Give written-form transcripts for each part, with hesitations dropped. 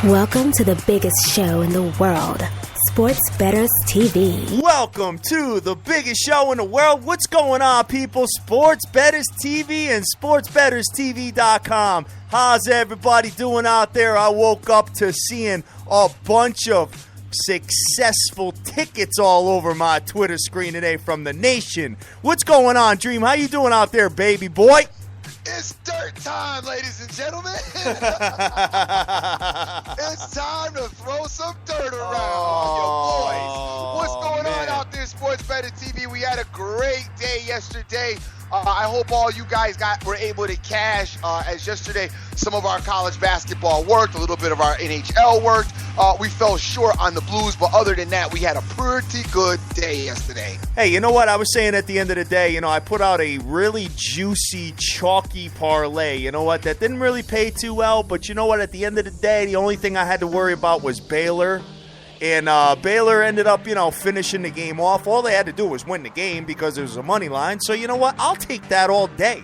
Welcome to the biggest show in the world, Sports Bettors TV. Welcome to the biggest show in the world. What's going on, people? Sports Bettors TV and SportsBettorsTV.com. How's everybody doing out there? I woke up to seeing a bunch of successful tickets all over my Twitter screen today from the nation. What's going on, Dream? How you doing out there, baby boy? It's dirt time, ladies and gentlemen. It's time to throw some dirt around on your boys. What's going on out there, Sports Better TV? We had a great day yesterday. I hope all you guys were able to cash, as yesterday some of our college basketball worked, a little bit of our NHL worked. We fell short on the Blues, but other than that, we had a pretty good day yesterday. Hey, you know what? I was saying at the end of the day, I put out a really juicy, chalky parlay. You know what? That didn't really pay too well, but you know what? At the end of the day, the only thing I had to worry about was Baylor. And Baylor ended up, finishing the game off. All they had to do was win the game because there was a money line. So you know what? I'll take that all day.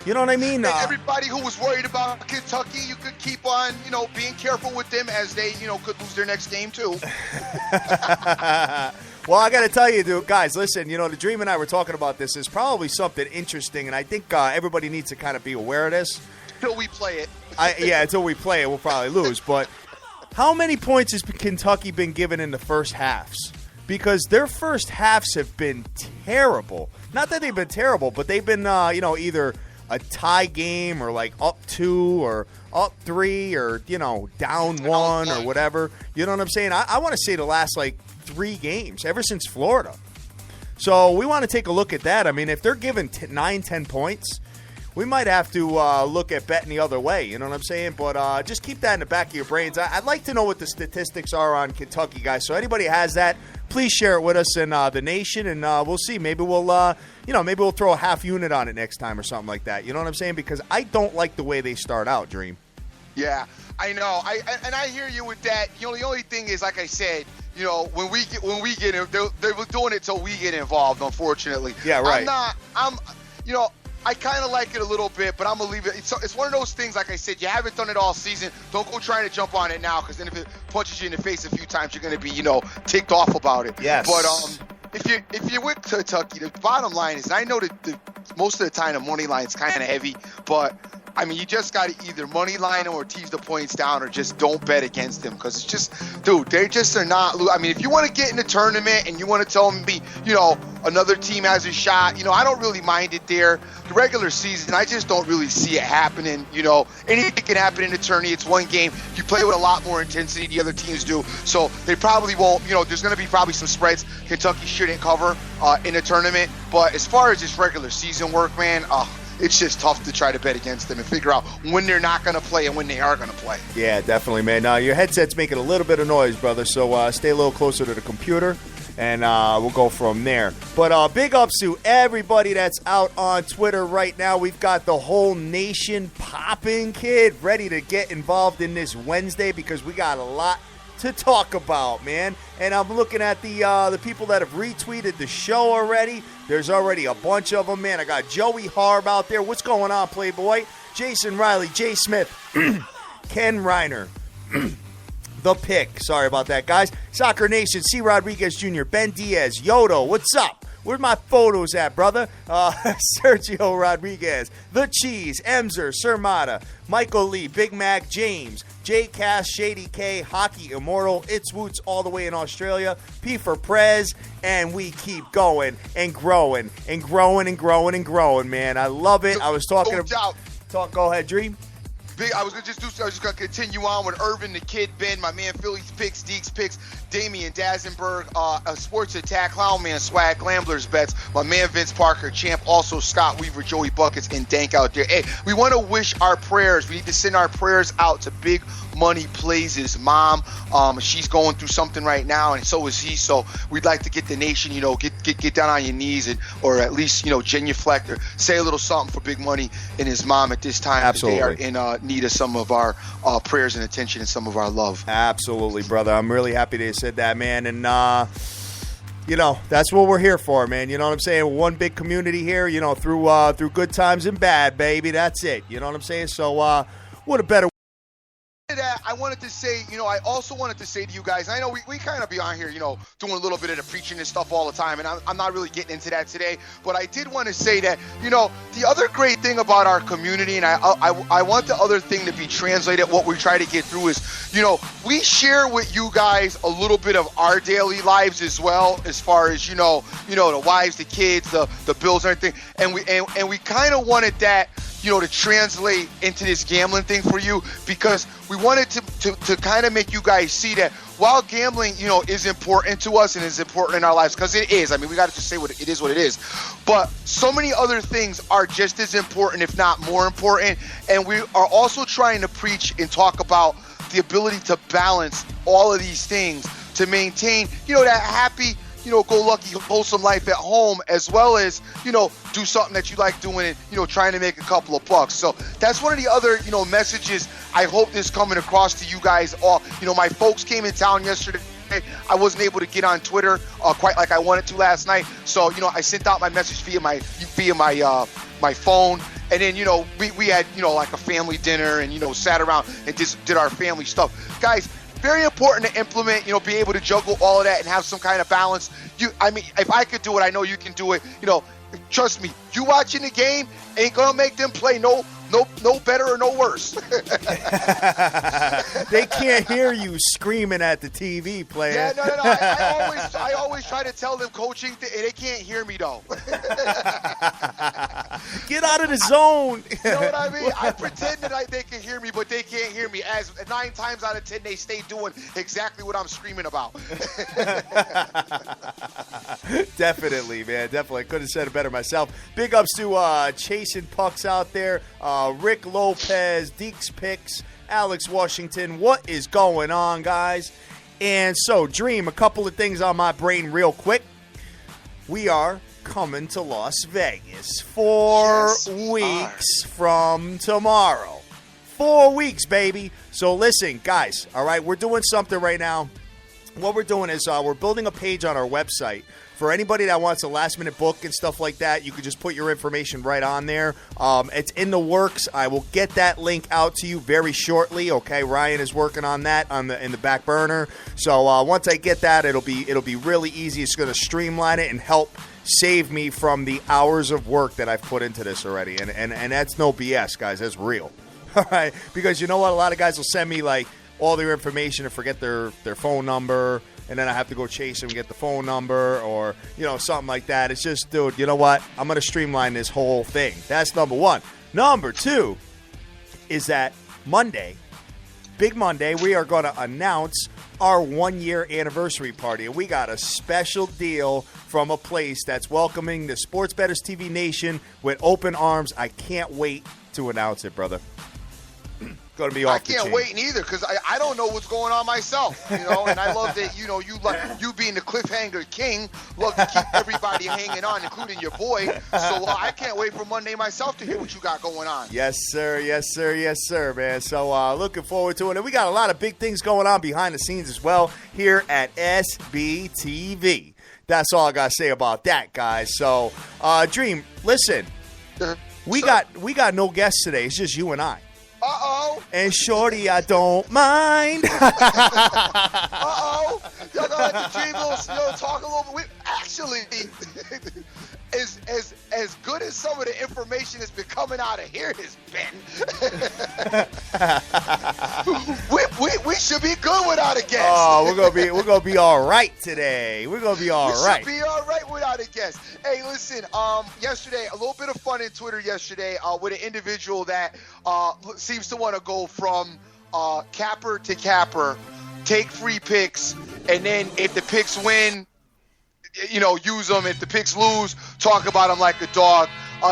You know what I mean? Everybody who was worried about Kentucky, you could keep on, being careful with them as they, could lose their next game too. Well, I got to tell you, dude, guys, listen, the Dream and I were talking about this. There's probably something interesting, and I think everybody needs to kind of be aware of this. Until we play it. Until we play it, we'll probably lose. But how many points has Kentucky been given in the first halves? Because their first halves have been terrible. Not that they've been terrible, but they've been, either a tie game or like up 2 or up 3 or, down 1 or whatever. You know what I'm saying? I want to say the last, 3 games ever since Florida. So we want to take a look at that. I mean, if they're given 9-10 points, we might have to look at betting the other way. You know what I'm saying? But just keep that in the back of your brains. I'd like to know what the statistics are on Kentucky, guys. So anybody has that, please share it with us in the nation, and we'll see. Maybe we'll, maybe we'll throw a half unit on it next time or something like that. You know what I'm saying? Because I don't like the way they start out, Dream. Yeah, I know. I hear you with that. The only thing is, like I said, when we get in, they were doing it till we get involved. Unfortunately, yeah, right. I kind of like it a little bit, but I'm going to leave it. It's one of those things, like I said, you haven't done it all season. Don't go trying to jump on it now, because then if it punches you in the face a few times, you're going to be, ticked off about it. Yes. But if you're with Kentucky, the bottom line is, and I know that most of the time the money line is kind of heavy, but I mean, you just got to either money line them or tease the points down, or just don't bet against them, because it's just, dude, they just are not. I mean, if you want to get in the tournament and you want to tell me, another team has a shot, I don't really mind it there. The regular season, I just don't really see it happening. Anything can happen in the tourney. It's one game. You play with a lot more intensity. The other teams do, so they probably won't. There's going to be probably some spreads Kentucky shouldn't cover in the tournament. But as far as just regular season work, man, it's just tough to try to bet against them and figure out when they're not going to play and when they are going to play. Yeah, definitely, man. Now, your headset's making a little bit of noise, brother, so stay a little closer to the computer, and we'll go from there. But big ups to everybody that's out on Twitter right now. We've got the whole nation popping, kid, ready to get involved in this Wednesday, because we got a lot to talk about, man. And I'm looking at the people that have retweeted the show already. There's already a bunch of them, man. I got Joey Harb out there. What's going on, Playboy? Jason Riley, Jay Smith, Ken Reiner, The Pick. Sorry about that, guys. Soccer Nation, C. Rodriguez Jr., Ben Diaz, Yodo, what's up? Where's my photos at, brother? Sergio Rodriguez, The Cheese, Emser, Sermata, Michael Lee, Big Mac, James, J. Cass, Shady K, Hockey Immortal, It's Woots all the way in Australia, P for Prez, and we keep going and growing and growing and growing and growing, man. I love it. I was talking about. Go ahead, Dream. I was just gonna continue on with Irvin, the Kid, Ben, my man Philly's Picks, Deeks Picks, Damian Dazenberg, Sports Attack, Clown Man, Swag, Glamblers Bets, my man Vince Parker, Champ, also Scott Weaver, Joey Buckets, and Dank out there. Hey, we want to wish our prayers. We need to send our prayers out to Big Money Plays' mom. She's going through something right now, and so is he. So we'd like to get the nation, get down on your knees, or at least, genuflect or say a little something for Big Money and his mom at this time. Absolutely. They are in need of some of our prayers and attention and some of our love. Absolutely, brother. I'm really happy they said that, man. And that's what we're here for, man. You know what I'm saying? One big community here, through good times and bad, baby. That's it. You know what I'm saying? So what a better I wanted to say, I also wanted to say to you guys, I know we kind of be on here, doing a little bit of the preaching and stuff all the time, and I'm not really getting into that today, but I did want to say that, the other great thing about our community, and I want the other thing to be translated, what we try to get through is, we share with you guys a little bit of our daily lives as well, as far as, the wives, the kids, the bills and everything, and we kind of wanted that, to translate into this gambling thing for you, because we wanted to kind of make you guys see that while gambling, is important to us and is important in our lives, because it is. I mean, we got to just say what it is. But so many other things are just as important, if not more important. And we are also trying to preach and talk about the ability to balance all of these things to maintain, that happy, go-lucky, wholesome life at home, as well as, do something that you like doing and, trying to make a couple of bucks. So that's one of the other, messages I hope is coming across to you guys all. My folks came in town yesterday. I wasn't able to get on Twitter quite like I wanted to last night. So, I sent out my message via my phone. And then, we had, like a family dinner and, sat around and just did our family stuff. Guys, very important to implement, be able to juggle all of that and have some kind of balance. If I could do it, I know you can do it. Trust me, you watching the game ain't gonna make them play no better or no worse. They can't hear you screaming at the TV, player. Yeah, no. I always try to tell them coaching, they can't hear me though. Get out of the zone. You know what I mean? I pretend that they can hear me, but they can't hear me. As 9 times out of 10, they stay doing exactly what I'm screaming about. Definitely, man. Definitely. Couldn't have said it better myself. Big ups to Chasing Pucks out there. Rick Lopez, Deeks Picks, Alex Washington. What is going on, guys? And so, Dream, a couple of things on my brain real quick. We are coming to Las Vegas 4 weeks from tomorrow. 4 weeks, baby. So listen, guys, all right, we're doing something right now. What we're doing is we're building a page on our website. For anybody that wants a last-minute book and stuff like that, you can just put your information right on there. It's in the works. I will get that link out to you very shortly. Okay, Ryan is working on that in the back burner. So once I get that, it'll be really easy. It's going to streamline it and help save me from the hours of work that I've put into this already. And that's no BS, guys. That's real. All right, because you know what? A lot of guys will send me like all their information and forget their phone number. And then I have to go chase them and get the phone number or, something like that. It's just, dude, you know what? I'm going to streamline this whole thing. That's number one. Number two is that Monday, Big Monday, we are going to announce our 1-year anniversary party. And we got a special deal from a place that's welcoming the Sports Bettors TV Nation with open arms. I can't wait to announce it, brother. Going to be off I can't wait neither, because I don't know what's going on myself, and I love that, you being the cliffhanger king, love to keep everybody hanging on, including your boy. So I can't wait for Monday myself to hear what you got going on. Yes, sir. Yes, sir. Yes, sir, man. So looking forward to it. And we got a lot of big things going on behind the scenes as well here at SBTV. That's all I got to say about that, guys. So, Dream, listen, we got no guests today. It's just you and I. Uh-oh. And shorty, I don't mind. Uh-oh. Y'all gonna let the Dream talk a little bit. Actually, as good as some of the information that's been coming out of here has been, we should be good without a guest. Oh, we're gonna be all right today. We're gonna be all right. We should be all right without a guest. Hey, listen. Yesterday, a little bit of fun in Twitter yesterday with an individual that seems to want to go from capper to capper, take free picks, and then if the picks win, use them. If the picks lose, talk about them like a dog.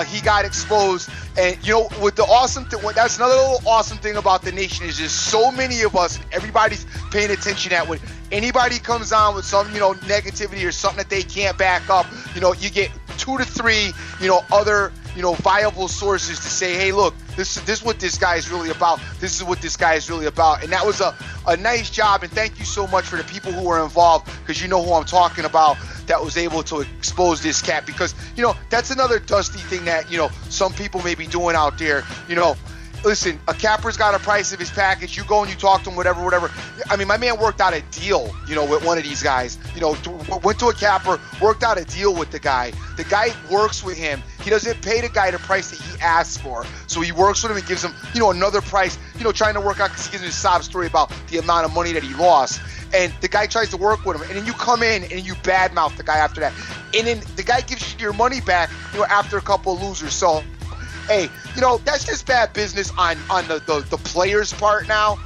He got exposed. And, with the awesome thing, that's another little awesome thing about the nation is just so many of us, everybody's paying attention that when anybody comes on with some, negativity or something that they can't back up, you get 2 to 3, other, viable sources to say, hey, look, this is what this guy is really about. This is what this guy is really about. And that was a nice job. And thank you so much for the people who were involved, because you know who I'm talking about, that was able to expose this cat, because, that's another dusty thing that, some people may be doing out there. listen, a capper's got a price of his package. You go and you talk to him, whatever. I mean, my man worked out a deal, with one of these guys. Went to a capper, worked out a deal with the guy. The guy works with him. He doesn't pay the guy the price that he asks for. So he works with him and gives him, another price, trying to work out, because he gives him a sob story about the amount of money that he lost. And the guy tries to work with him. And then you come in and you badmouth the guy after that. And then the guy gives you your money back, after a couple of losers. So, hey, that's just bad business on the players' part now.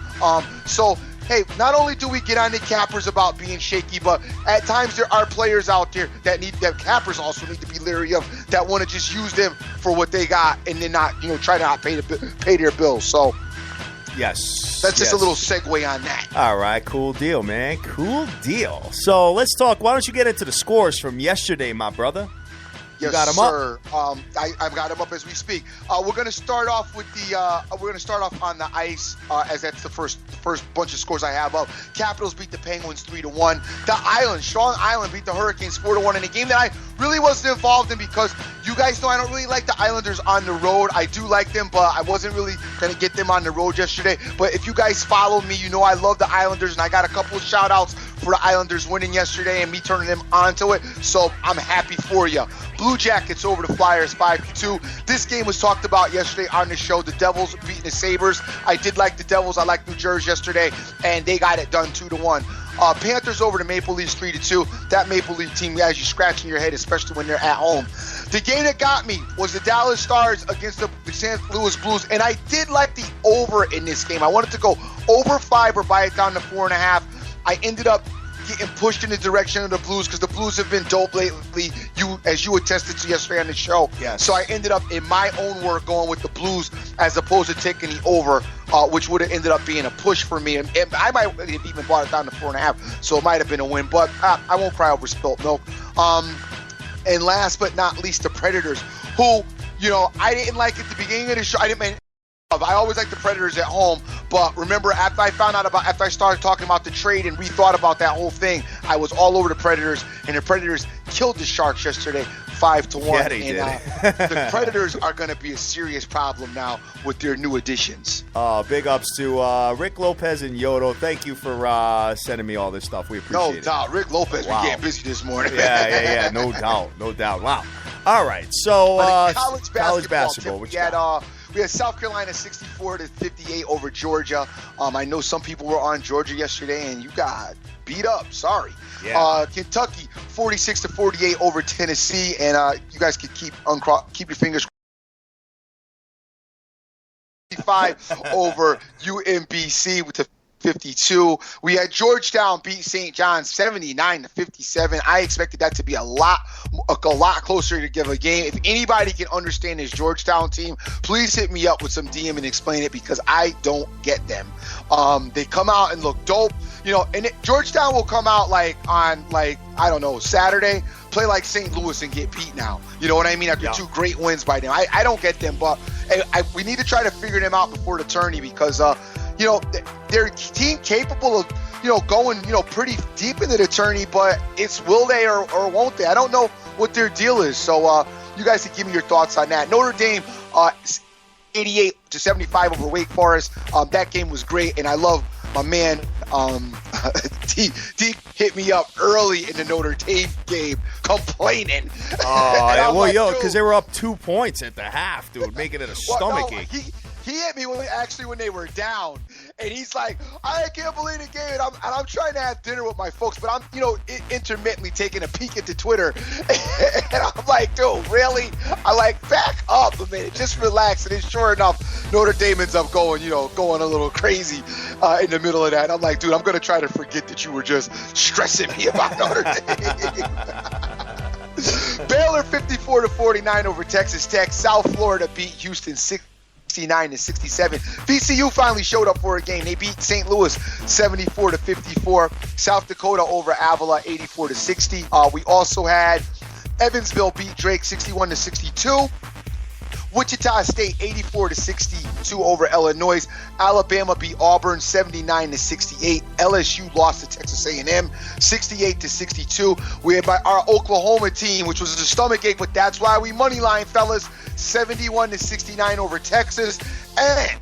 So, hey, not only do we get on the cappers about being shaky, but at times there are players out there that cappers also need to be leery of, that want to just use them for what they got and then not, try to not pay their bills. So, yes. That's just a little segue on that. All right, cool deal, man. Cool deal. So let's talk. Why don't you get into the scores from yesterday, my brother? Yes, got him sir. I've got him up as we speak. We're going to start off with on the ice, as that's the first bunch of scores I have up. Capitals beat the Penguins 3-1. Strong Island beat the Hurricanes 4-1 in a game that I really wasn't involved in, because you guys know I don't really like the Islanders on the road. I do like them, but I wasn't really going to get them on the road yesterday. But if you guys follow me, I love the Islanders, and I got a couple of shout outs for the Islanders winning yesterday and me turning them onto it. So I'm happy for you. Blue Jackets over the Flyers 5-2. This game was talked about yesterday on the show. The Devils beating the Sabres. I did like the Devils. I liked New Jersey yesterday, and they got it done 2-1. Panthers over the Maple Leafs 3-2. That Maple Leaf team has you scratching your head, especially when they're at home. The game that got me was the Dallas Stars against the St. Louis Blues, and I did like the over in this game. I wanted to go over 5 or buy it down to 4.5. I ended up getting pushed in the direction of the Blues, because the Blues have been dope lately, as you attested to yesterday on the show. Yes. So I ended up in my own work going with the Blues as opposed to taking the over, which would have ended up being a push for me. And I might have even brought it down to 4.5, so it might have been a win. But I won't cry over spilt milk. And last but not least, the Predators, who, I didn't like at the beginning of the show. I always like the Predators at home, but remember, after I started talking about the trade and rethought about that whole thing, I was all over the Predators, and the Predators killed the Sharks yesterday 5-1. Yeah, they did. The Predators are going to be a serious problem now with their new additions. Big ups to Rick Lopez and Yodo. Thank you for sending me all this stuff. We appreciate it. No doubt. Rick Lopez been getting busy this morning. Yeah. No doubt. Wow. All right. So college basketball. We had South Carolina 64-58 over Georgia. I know some people were on Georgia yesterday, and you got beat up. Sorry. Yeah. Kentucky 46-48 over Tennessee, and you guys can keep your fingers crossed. 5 over UMBC with the 52. We had Georgetown beat St. John's 79-57. I expected that to be a lot closer to give a game. If anybody can understand this Georgetown team, please hit me up with some DM and explain it, because I don't get them. They come out and look dope, and Georgetown will come out on Saturday, play like St. Louis and get beat now. You know what I mean? After 2 great wins by them. I don't get them, but we need to try to figure them out before the tourney, because they're a team capable of, going, pretty deep into the tourney, but it's will they or won't they? I don't know what their deal is. So you guys can give me your thoughts on that. Notre Dame, 88-75 over Wake Forest. That game was great, and I love my man, D hit me up early in the Notre Dame game complaining. Because they were up 2 points at the half, dude, making it a stomach ache. He hit me when they were down, and he's like, I can't believe the game, and I'm trying to have dinner with my folks, but I'm intermittently taking a peek into Twitter, and I'm like, dude, really? I back up a minute, just relax. And then sure enough, Notre Dame ends up going a little crazy in the middle of that. And I'm like, dude, I'm gonna try to forget that you were just stressing me about Notre Dame. Baylor 54-49 over Texas Tech. South Florida beat Houston 69-67. VCU finally showed up for a game. They beat St. Louis 74-54. South Dakota over Avila 84-60. We also had Evansville beat Drake 61-62. Wichita State 84-62 over Illinois. Alabama beat Auburn 79-68. LSU lost to Texas A&M 68-62. We had our Oklahoma team, which was a stomach ache, but that's why we moneyline, fellas, 71-69 over Texas. And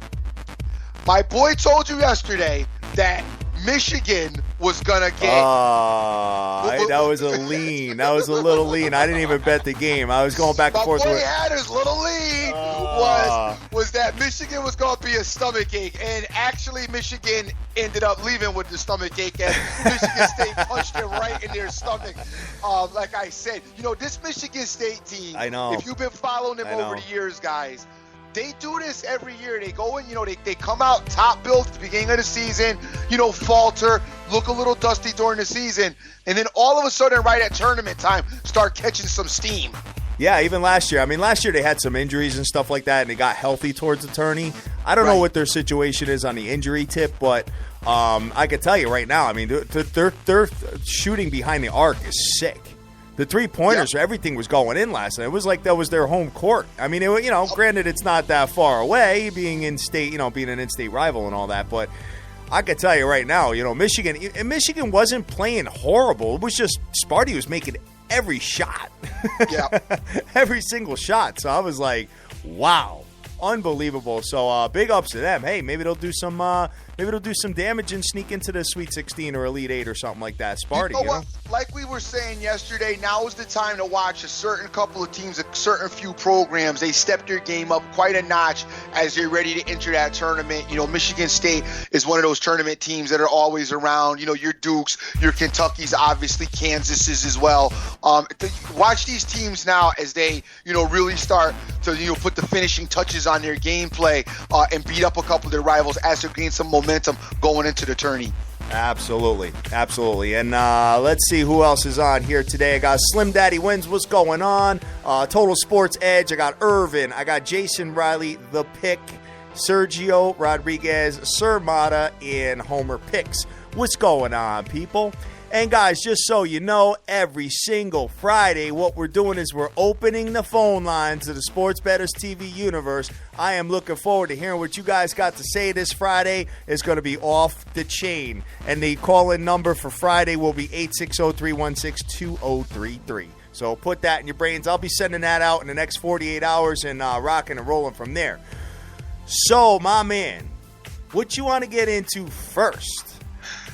My boy told you yesterday that Michigan was gonna get. That was a lean. That was a little lean. I didn't even bet the game. I was going back and forth. My boy had his little lean was that Michigan was gonna be a stomach ache, and actually Michigan ended up leaving with the stomach ache, and Michigan State punched it right in their stomach. Like I said, this Michigan State team. I know. If you've been following them over the years, guys. They do this every year. They go in, they come out top built at the beginning of the season, falter, look a little dusty during the season, and then all of a sudden, right at tournament time, start catching some steam. Yeah, even last year. I mean, last year they had some injuries and stuff like that, and they got healthy towards the tourney. I don't know what their situation is on the injury tip, but I can tell you right now, I mean, their shooting behind the arc is sick. The three-pointers, everything was going in last night. It was like that was their home court. I mean, granted, it's not that far away, being in-state, being an in-state rival and all that. But I can tell you right now, Michigan wasn't playing horrible. It was just Sparty was making every shot. Yeah. Every single shot. So I was like, wow, unbelievable. So big ups to them. Hey, maybe they'll do some damage and sneak into the Sweet 16 or Elite 8 or something like that. Sparty, you know what? Like we were saying yesterday, now is the time to watch a certain couple of teams, a certain few programs. They stepped their game up quite a notch as they're ready to enter that tournament. Michigan State is one of those tournament teams that are always around. Your Dukes, your Kentuckys, obviously Kansas's as well. Watch these teams now as they, really start to, put the finishing touches on their gameplay and beat up a couple of their rivals as they gain some momentum going into the tourney. Absolutely. And let's see who else is on here today. I got Slim Daddy Wins. What's going on? Total Sports Edge. I got Irvin. I got Jason Riley, The Pick, Sergio Rodriguez, Sir Mata, and Homer Picks. What's going on, people? And guys, just so you know, every single Friday, what we're doing is we're opening the phone lines to the Sports Bettors TV universe. I am looking forward to hearing what you guys got to say this Friday. It's going to be off the chain. And the call-in number for Friday will be 860-316-2033. So put that in your brains. I'll be sending that out in the next 48 hours and rocking and rolling from there. So, my man, what you want to get into first?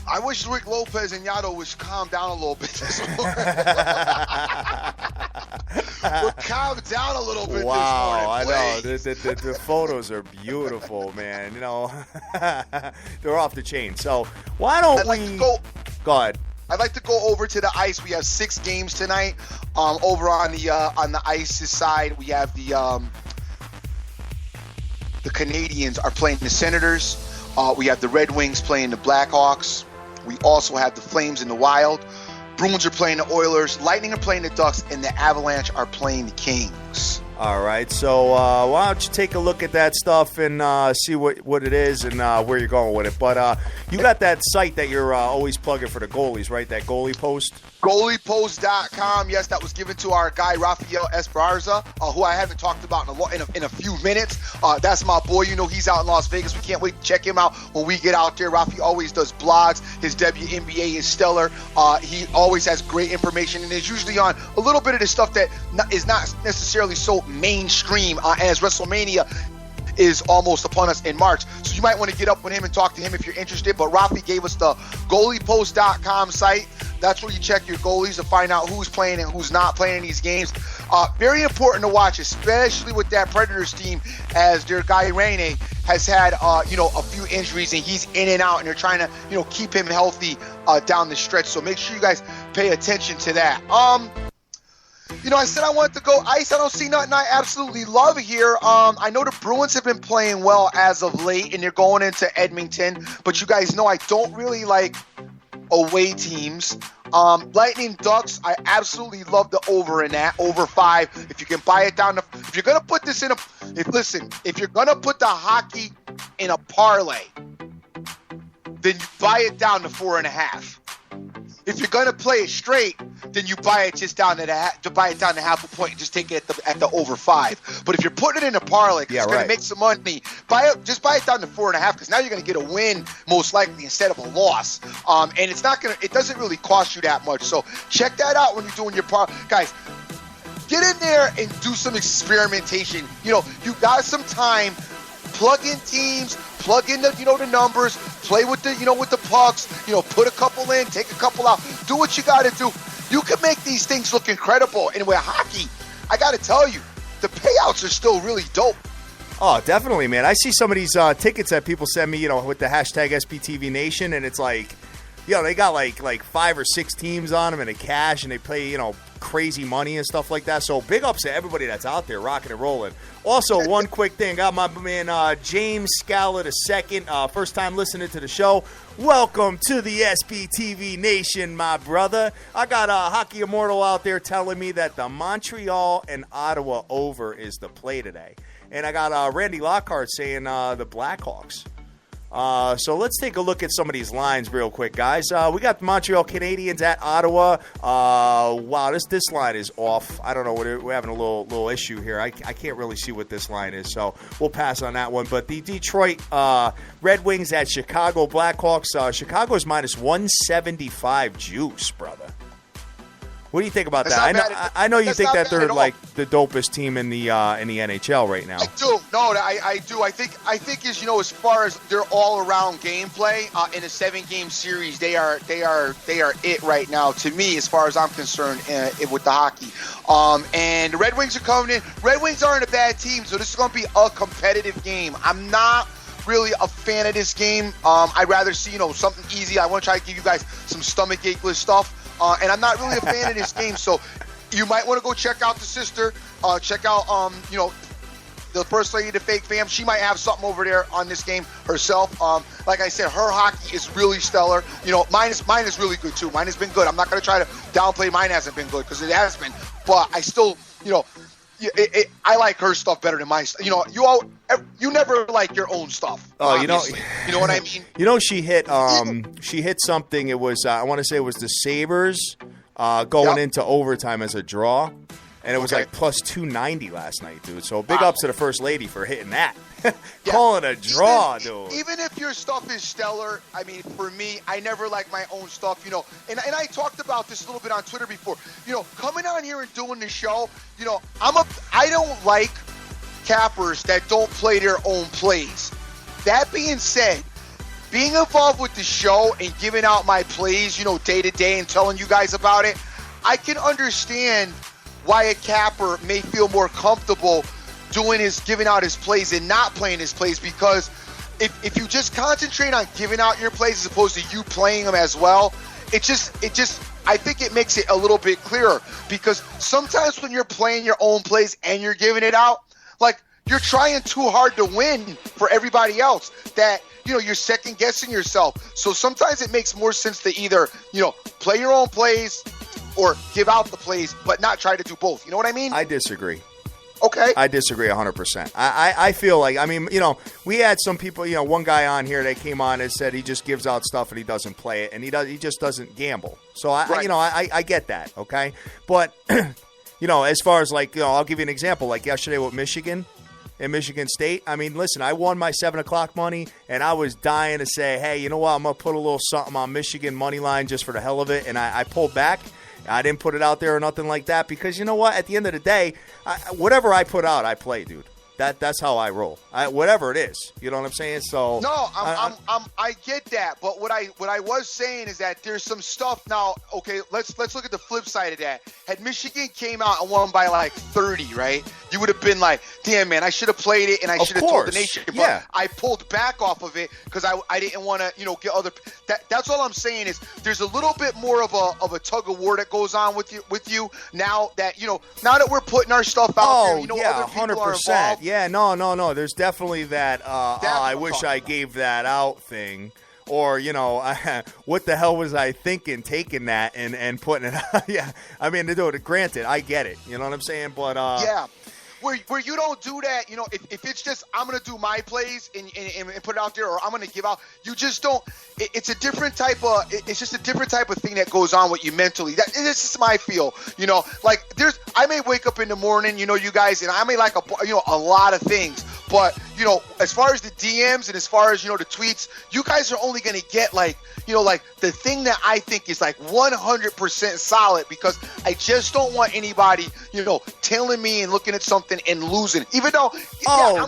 I wish Rick Lopez and Yato would calm down a little bit this morning. Would calm down a little bit this morning. Wow, I know. The photos are beautiful, man. They're off the chain. So why don't we go ahead. I'd like to go over to the ice. We have 6 games tonight. Over on the ice's side, we have the Canadians are playing the Senators. We have the Red Wings playing the Blackhawks. We also have the Flames and the Wild. Bruins are playing the Oilers. Lightning are playing the Ducks. And the Avalanche are playing the Kings. All right. So why don't you take a look at that stuff and see what it is and where you're going with it. But you got that site that you're always plugging for the goalies, right? That goalie post? GoaliePost.com. Yes, that was given to our guy, Rafael Esparza, who I haven't talked about in a few minutes. That's my boy. He's out in Las Vegas. We can't wait to check him out when we get out there. Rafi always does blogs. His WNBA is stellar. He always has great information and is usually on a little bit of the stuff that is not necessarily so mainstream as WrestleMania is almost upon us in March. So you might want to get up with him and talk to him if you're interested. But Rafi gave us the GoaliePost.com site. That's where you check your goalies to find out who's playing and who's not playing in these games. Very important to watch, especially with that Predators team, as their guy Rene has had a few injuries and he's in and out, and they're trying to keep him healthy down the stretch. So make sure you guys pay attention to that. I said I wanted to go ice. I don't see nothing I absolutely love here. I know the Bruins have been playing well as of late, and they're going into Edmonton. But you guys know I don't really like away teams. Lightning Ducks, I absolutely love the over in that, over 5. If you can buy it down to, if you're going to put this in if you're going to put the hockey in a parlay, then you buy it down to 4.5. If you're going to play it straight, then you buy it just down to buy it down to half a point and just take it at the over 5. But if you're putting it in a parlay, it's going to make some money. Just buy it down to 4.5, because now you're going to get a win most likely instead of a loss. And it doesn't really cost you that much. So check that out when you're doing your parlay, guys. Get in there and do some experimentation. You got some time. Plug in teams, plug in the the numbers, play with the with the pucks, put a couple in, take a couple out, do what you got to do. You can make these things look incredible. And with hockey, I got to tell you, the payouts are still really dope. Oh, definitely, man. I see some of these tickets that people send me, with the hashtag SBTVNation, and it's like, they got like 5 or 6 teams on them and a cash, and they play, crazy money and stuff like that. So big ups to everybody that's out there rocking and rolling. Also, one quick thing. Got my man James Scala II, first time listening to the show. Welcome to the SBTV Nation, my brother. I got a Hockey Immortal out there telling me that the Montreal and Ottawa over is the play today. And I got Randy Lockhart saying the Blackhawks. So let's take a look at some of these lines real quick, guys. We got the Montreal Canadiens at Ottawa. Wow, this line is off. I don't know. We're having a little issue here. I can't really see what this line is, so we'll pass on that one. But the Detroit Red Wings at Chicago Blackhawks. Chicago's minus 175 juice, brother. What do you think about that? I know you think that they're like the dopest team in the NHL right now. I do. No, I do. I think as far as their all-around gameplay in a 7-game series, they are it right now to me as far as I'm concerned with the hockey. And the Red Wings are coming in. Red Wings aren't a bad team, so this is going to be a competitive game. I'm not really a fan of this game. I'd rather see something easy. I want to try to give you guys some stomach acheless stuff. And I'm not really a fan of this game, so you might want to go check out the sister. Check out, the first lady of the Fake Fam. She might have something over there on this game herself. Like I said, her hockey is really stellar. Mine is really good too. Mine has been good. I'm not going to try to downplay mine hasn't been good because it has been. But I still, I like her stuff better than my stuff. You never like your own stuff. Oh, you know what I mean? She hit something. It was I want to say it was the Sabres going into overtime as a draw, and it was like plus 290 last night, dude. So big ups to the First Lady for hitting that. Calling a draw, dude. Even if your stuff is stellar, I mean, for me, I never like my own stuff, And I talked about this a little bit on Twitter before. Coming on here and doing the show, I don't like cappers that don't play their own plays. That being said, being involved with the show and giving out my plays, day to day and telling you guys about it, I can understand why a capper may feel more comfortable giving out his plays and not playing his plays, because if you just concentrate on giving out your plays as opposed to you playing them as well, it just I think it makes it a little bit clearer, because sometimes when you're playing your own plays and you're giving it out, like you're trying too hard to win for everybody else, that you're second guessing yourself. So sometimes it makes more sense to either play your own plays or give out the plays, but not try to do both. You know what I mean? I disagree. Okay. I disagree 100%. I feel like, we had some people, one guy on here that came on and said he just gives out stuff and he doesn't play it, and he just doesn't gamble. So I get that, okay? But as far as I'll give you an example. Like yesterday with Michigan and Michigan State. I mean, listen, I won my 7 o'clock money, and I was dying to say, hey, you know what? I'm gonna put a little something on Michigan money line just for the hell of it, and I pulled back. I didn't put it out there or nothing like that, because you know what? At the end of the day, whatever I put out, I play, dude. That's how I roll. Whatever it is, you know what I'm saying? So no, I get that, but what I was saying is that there's some stuff now. Okay, let's look at the flip side of that. Had Michigan came out and won by like 30, right? You would have been like, damn, man, I should have played it and I should have told the nation. But yeah. I pulled back off of it because I didn't want to, get other. That's all I'm saying is there's a little bit more of a tug of war that goes on with you now that now that we're putting our stuff out there. Yeah, other people 100%. are involved. Yeah, no. There's definitely that. I wish I gave that out thing. Or, what the hell was I thinking taking that and putting it out? Yeah, I mean, granted, I get it. You know what I'm saying? But yeah. Where you don't do that, if it's just I'm going to do my plays and put it out there, or I'm going to give out, you just don't. It's a different type of. It's just a different type of thing that goes on with you mentally. This is my feel. I may wake up in the morning, you guys, and I may like a lot of things, But, you know, as far as the DMs and as far as, you know, the tweets, you guys are only going to get like, you know, like the thing that I think is like 100% solid, because I just don't want anybody, you know, telling me and looking at something and losing, even though.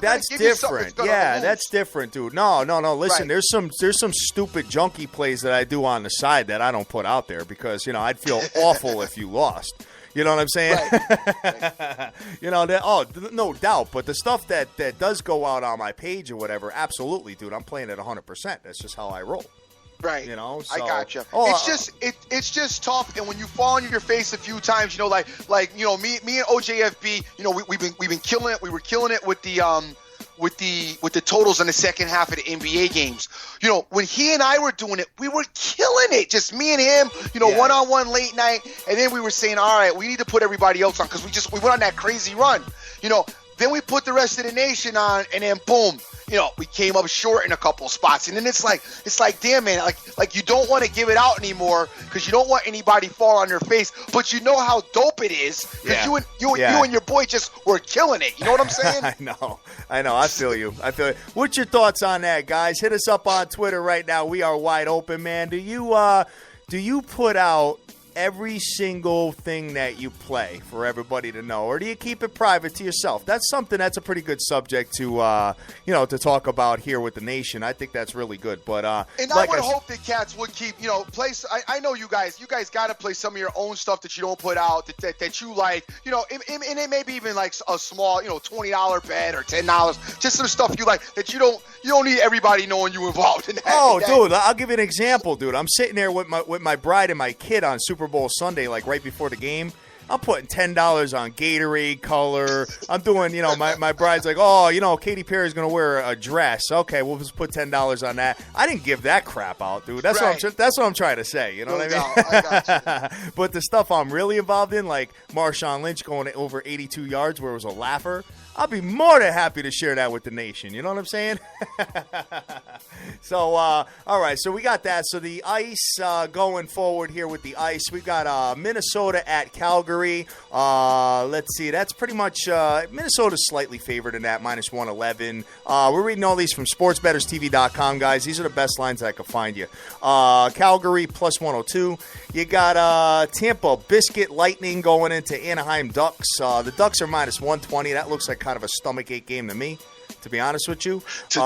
That's different. Yeah, that's different, dude. No. Listen, there's some stupid junkie plays that I do on the side that I don't put out there because, you know, I'd feel awful if you lost. You know what I'm saying? Right. You know, no doubt. But the stuff that does go out on my page or whatever, absolutely, dude. I'm playing it 100%. That's just how I roll. Right. You know, so, I gotcha. It's just tough, and when you fall on your face a few times, you know, like you know, me and OJFB, you know, we've been killing it. We were killing it with the totals in the second half of the NBA games. You know, when he and I were doing it, we were killing it. Just me and him, you know, one-on-one late night. And then we were saying, all right, we need to put everybody else on because we went on that crazy run. You know, then we put the rest of the nation on, and then boom, you know, we came up short in a couple of spots. And then it's like, damn, man, like you don't want to give it out anymore because you don't want anybody fall on their face. But you know how dope it is because you and your boy just were killing it. You know what I'm saying? I know. I feel you. What's your thoughts on that, guys? Hit us up on Twitter right now. We are wide open, man. Do you put out every single thing that you play for everybody to know, or do you keep it private to yourself? That's a pretty good subject to to talk about here with the nation. I think that's really good. But and I would hope that cats would keep, you know, place. I know you guys got to play some of your own stuff that you don't put out that you like, you know, and it may be even like a small, you know, $20 bet or $10, just some stuff you like that you don't need everybody knowing you involved in that. Oh, dude, I'll give you an example, dude. I'm sitting there with my bride and my kid on Super Bowl Sunday, like right before the game. I'm putting $10 on Gatorade color. I'm doing, you know, my bride's like, oh, you know, Katy Perry's going to wear a dress. Okay, we'll just put $10 on that. I didn't give that crap out, dude. That's what I'm trying to say. You know what I mean? I got you. But the stuff I'm really involved in, like Marshawn Lynch going over 82 yards where it was a laugher, I'll be more than happy to share that with the nation. You know what I'm saying? So, all right. So we got that. So the ice going forward here with the ice. We've got Minnesota at Calgary. Let's see. That's pretty much Minnesota's slightly favored in that, minus 111. We're reading all these from sportsbetterstv.com, guys. These are the best lines I could find you. Calgary plus 102. You got Tampa Biscuit Lightning going into Anaheim Ducks. The Ducks are minus 120. That looks like kind of a stomachache game to me, to be honest with you. It's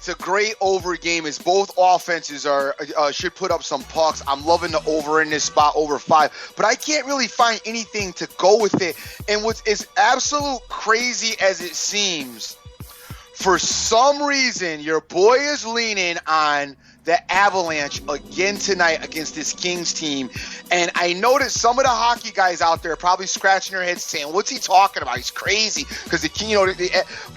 a great over game, as both offenses should put up some pucks. I'm loving the over in this spot, over 5, but I can't really find anything to go with it. And what's as absolute crazy as it seems, for some reason your boy is leaning on the Avalanche again tonight against this Kings team. And I noticed some of the hockey guys out there probably scratching their heads saying, what's he talking about? He's crazy. Because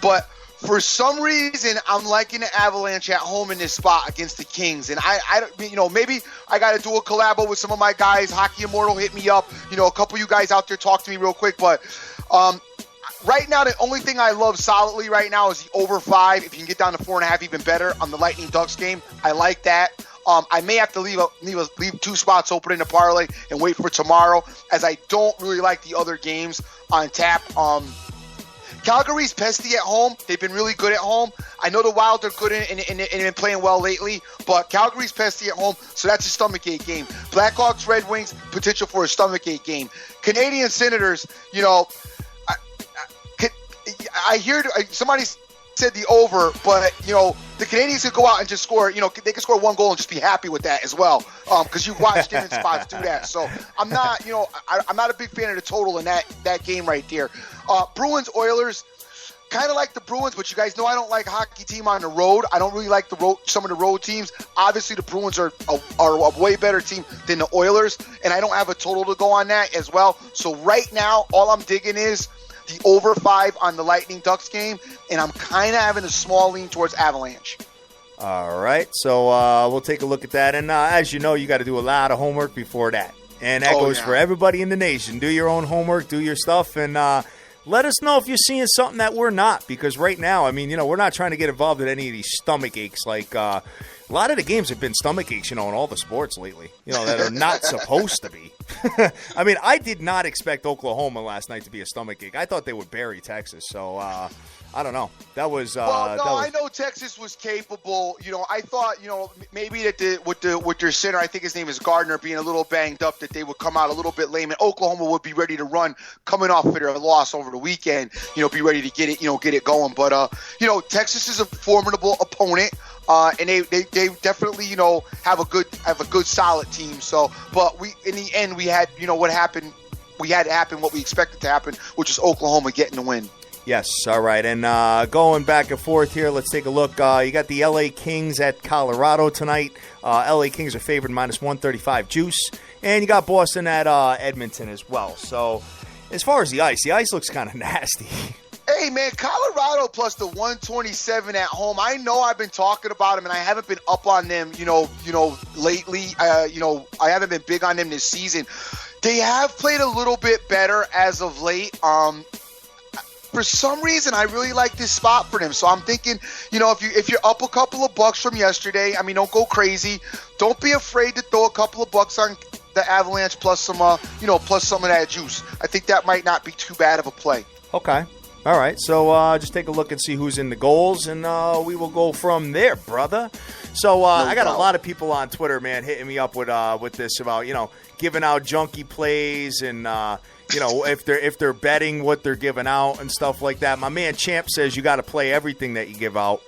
but for some reason, I'm liking the Avalanche at home in this spot against the Kings. And I you know, maybe I got to do a collabo with some of my guys. Hockey Immortal hit me up. You know, a couple of you guys out there talk to me real quick. But right now, the only thing I love solidly right now is the over 5. If you can get down to 4.5, even better on the Lightning Ducks game. I like that. I may have to leave 2 spots open in the parlay and wait for tomorrow, as I don't really like the other games on tap. Calgary's pesty at home. They've been really good at home. I know the Wild are good and been playing well lately, but Calgary's pesty at home, so that's a stomachache game. Blackhawks, Red Wings, potential for a stomachache game. Canadian Senators, you know, I hear somebody said the over, but, you know, the Canadians could go out and just score, you know, they could score 1 goal and just be happy with that as well, because you watched different spots do that. So I'm not, you know, I'm not a big fan of the total in that game right there. Bruins, Oilers, kind of like the Bruins, but you guys know I don't like a hockey team on the road. I don't really like some of the road teams. Obviously, the Bruins are a way better team than the Oilers, and I don't have a total to go on that as well. So right now, all I'm digging is the over 5 on the Lightning Ducks game, and I'm kind of having a small lean towards Avalanche. All right, so we'll take a look at that. And as you know, you got to do a lot of homework before that. And that goes for everybody in the nation. Do your own homework, do your stuff, and let us know if you're seeing something that we're not. Because right now, I mean, you know, we're not trying to get involved in any of these stomach aches. Like, a lot of the games have been stomach aches, you know, in all the sports lately, you know, that are not supposed to be. I mean, I did not expect Oklahoma last night to be a stomach ache. I thought they would bury Texas. So, I don't know. That was I know Texas was capable. I thought, maybe that with their center, I think his name is Gardner, being a little banged up, that they would come out a little bit lame, and Oklahoma would be ready to run coming off of their loss over the weekend. Be ready to get it going. But Texas is a formidable opponent. And they definitely have a good solid team. So, but in the end we had what happened. We had to happen what we expected to happen, which is Oklahoma getting the win. Yes, all right. And going back and forth here, let's take a look. You got the L.A. Kings at Colorado tonight. L.A. Kings are favored minus 135 juice. And you got Boston at Edmonton as well. So as far as the ice looks kind of nasty. Hey, man, Colorado plus the 127 at home. I know I've been talking about them, and I haven't been up on them, lately. I haven't been big on them this season. They have played a little bit better as of late. For some reason, I really like this spot for them. So I'm thinking, if you're up a couple of bucks from yesterday, don't go crazy. Don't be afraid to throw a couple of bucks on the Avalanche plus some of that juice. I think that might not be too bad of a play. Okay. All right, so just take a look and see who's in the goals, and we will go from there, brother. So I got a lot of people on Twitter, man, hitting me up with this about giving out junky plays and if they're betting what they're giving out and stuff like that. My man Champ says you got to play everything that you give out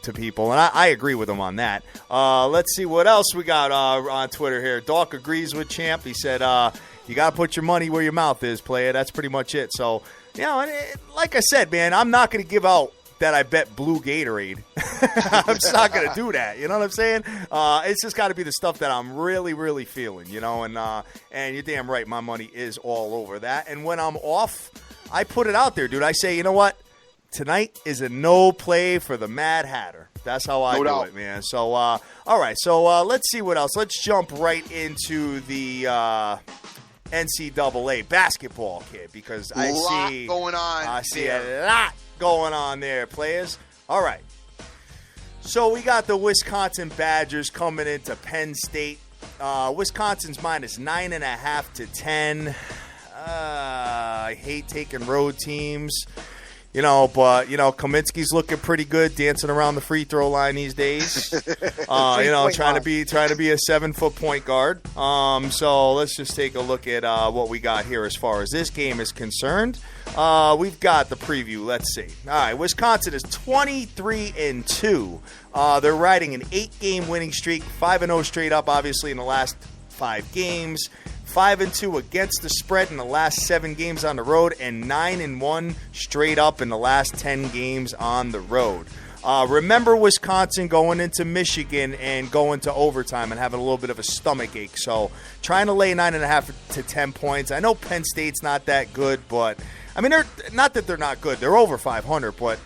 to people, and I agree with him on that. Let's see what else we got on Twitter here. Doc agrees with Champ. He said you got to put your money where your mouth is, player. That's pretty much it. So. Like I said, man, I'm not going to give out that I bet blue Gatorade. I'm just not going to do that. You know what I'm saying? It's just got to be the stuff that I'm really, really feeling, and you're damn right, my money is all over that. And when I'm off, I put it out there, dude. I say, you know what? Tonight is a no play for the Mad Hatter. That's how I do it, man. So, all right. So let's see what else. Let's jump right into the NCAA basketball, kid, because I see a lot going on there, players. All right. So we got the Wisconsin Badgers coming into Penn State. Wisconsin's minus 9.5 to 10. I hate taking road teams. But Kaminsky's looking pretty good, dancing around the free throw line these days. Trying to be a 7-foot point guard. So let's just take a look at what we got here as far as this game is concerned. We've got the preview. Let's see. All right, Wisconsin is 23-2. They're riding an 8-game winning streak, 5-0 straight up, obviously in the last 5 games. 5-2 against the spread in the last 7 games on the road, and 9-1 straight up in the last 10 games on the road. Remember Wisconsin going into Michigan and going to overtime and having a little bit of a stomach ache. So trying to lay 9.5 to 10 points. I know Penn State's not that good, but they're not that they're not good. They're over 500, but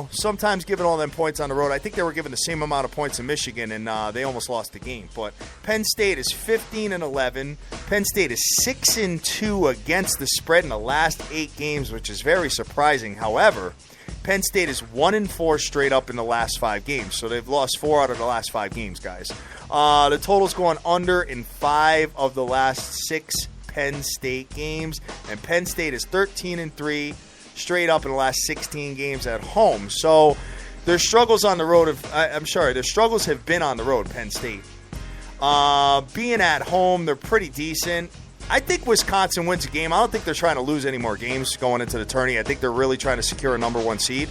sometimes giving all them points on the road. I think they were given the same amount of points in Michigan, and they almost lost the game. But Penn State is 15-11. Penn State is 6-2 against the spread in the last 8 games, which is very surprising. However, Penn State is 1-4 straight up in the last 5 games. So they've lost 4 out of the last 5 games, guys. The total's going under in 5 of the last 6 Penn State games. And Penn State is 13-3. Straight up in the last 16 games at home. So their struggles on the road their struggles have been on the road, Penn State. Being at home, they're pretty decent. I think Wisconsin wins a game. I don't think they're trying to lose any more games going into the tourney. I think they're really trying to secure a number 1 seed.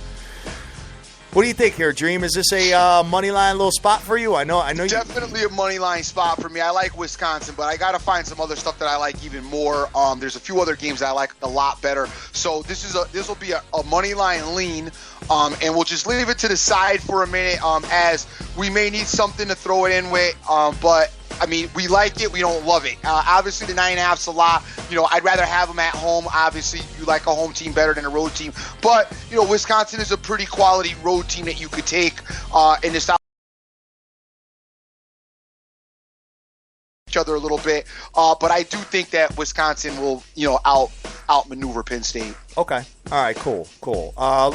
What do you think here, Dream? Is this a money line little spot for you? I know. Definitely a money line spot for me. I like Wisconsin, but I got to find some other stuff that I like even more. There's a few other games that I like a lot better. So this will be a money line lean, and we'll just leave it to the side for a minute, as we may need something to throw it in with. But we like it. We don't love it. Obviously, the 9.5's a lot. I'd rather have them at home. Obviously, you like a home team better than a road team. But, Wisconsin is a pretty quality road team that you could take in the South. Each other a little bit. But I do think that Wisconsin will, outmaneuver Penn State. Okay. All right, cool.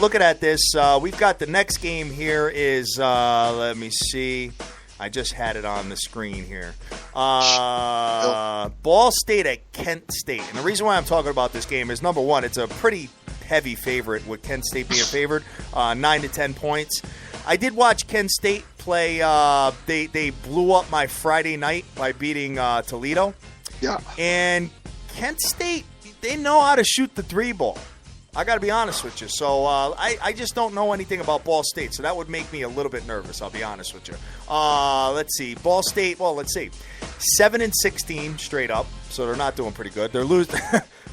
Looking at this, we've got the next game here is, let me see. I just had it on the screen here. Ball State at Kent State. And the reason why I'm talking about this game is, number one, it's a pretty heavy favorite with Kent State being favored, 9 to 10 points. I did watch Kent State play. They blew up my Friday night by beating Toledo. Yeah. And Kent State, they know how to shoot the three ball. I got to be honest with you. So I just don't know anything about Ball State. So that would make me a little bit nervous, I'll be honest with you. Let's see. Ball State, well, let's see. 7-16 straight up. So they're not doing pretty good. They're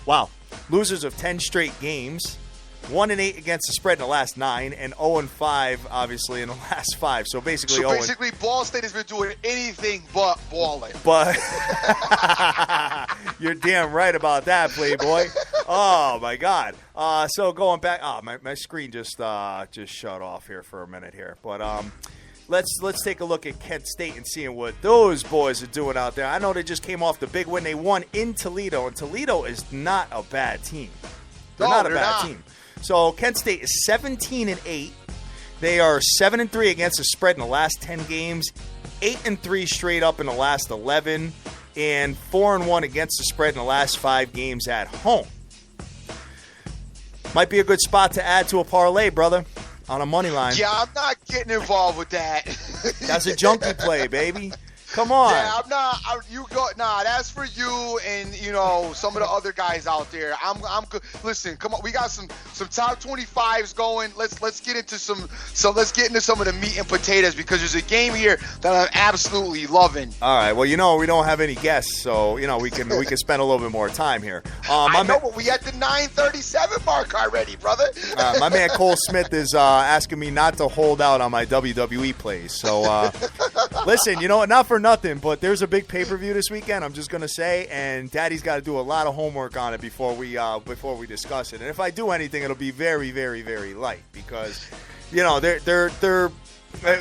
wow. Losers of 10 straight games. 1-8 against the spread in the last 9, and 0-5 obviously in the last 5. So basically, Ball State has been doing anything but balling. But you're damn right about that, Playboy. Oh my God. So going back, my screen just shut off here for a minute here. But let's take a look at Kent State and seeing what those boys are doing out there. I know they just came off the big win. They won in Toledo, and Toledo is not a bad team. They're not a bad team. So Kent State is 17-8. They are 7-3 against the spread in the last 10 games, 8-3 straight up in the last 11, and 4-1 against the spread in the last 5 games at home. Might be a good spot to add to a parlay, brother, on a money line. Yeah, I'm not getting involved with that. That's a junkie play, baby. Come on. Yeah, I'm not. That's for you and some of the other guys out there. I'm good. Listen, come on. We got some top 25s going. Let's get into some of the meat and potatoes because there's a game here that I'm absolutely loving. All right. Well, we don't have any guests, so we can spend a little bit more time here. But we at the 9:37 mark already, brother. My man Cole Smith is asking me not to hold out on my WWE plays. So listen, not for nothing, but there's a big pay-per-view this weekend, I'm just going to say, and Daddy's got to do a lot of homework on it before we discuss it. And if I do anything, it'll be very, very, very light because, they're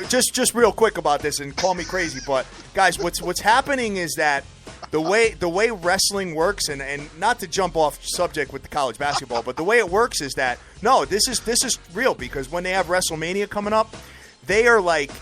just real quick about this and call me crazy, but guys, what's happening is that the way wrestling works, and not to jump off subject with the college basketball, but the way it works is that, no, this is real because when they have WrestleMania coming up, they are like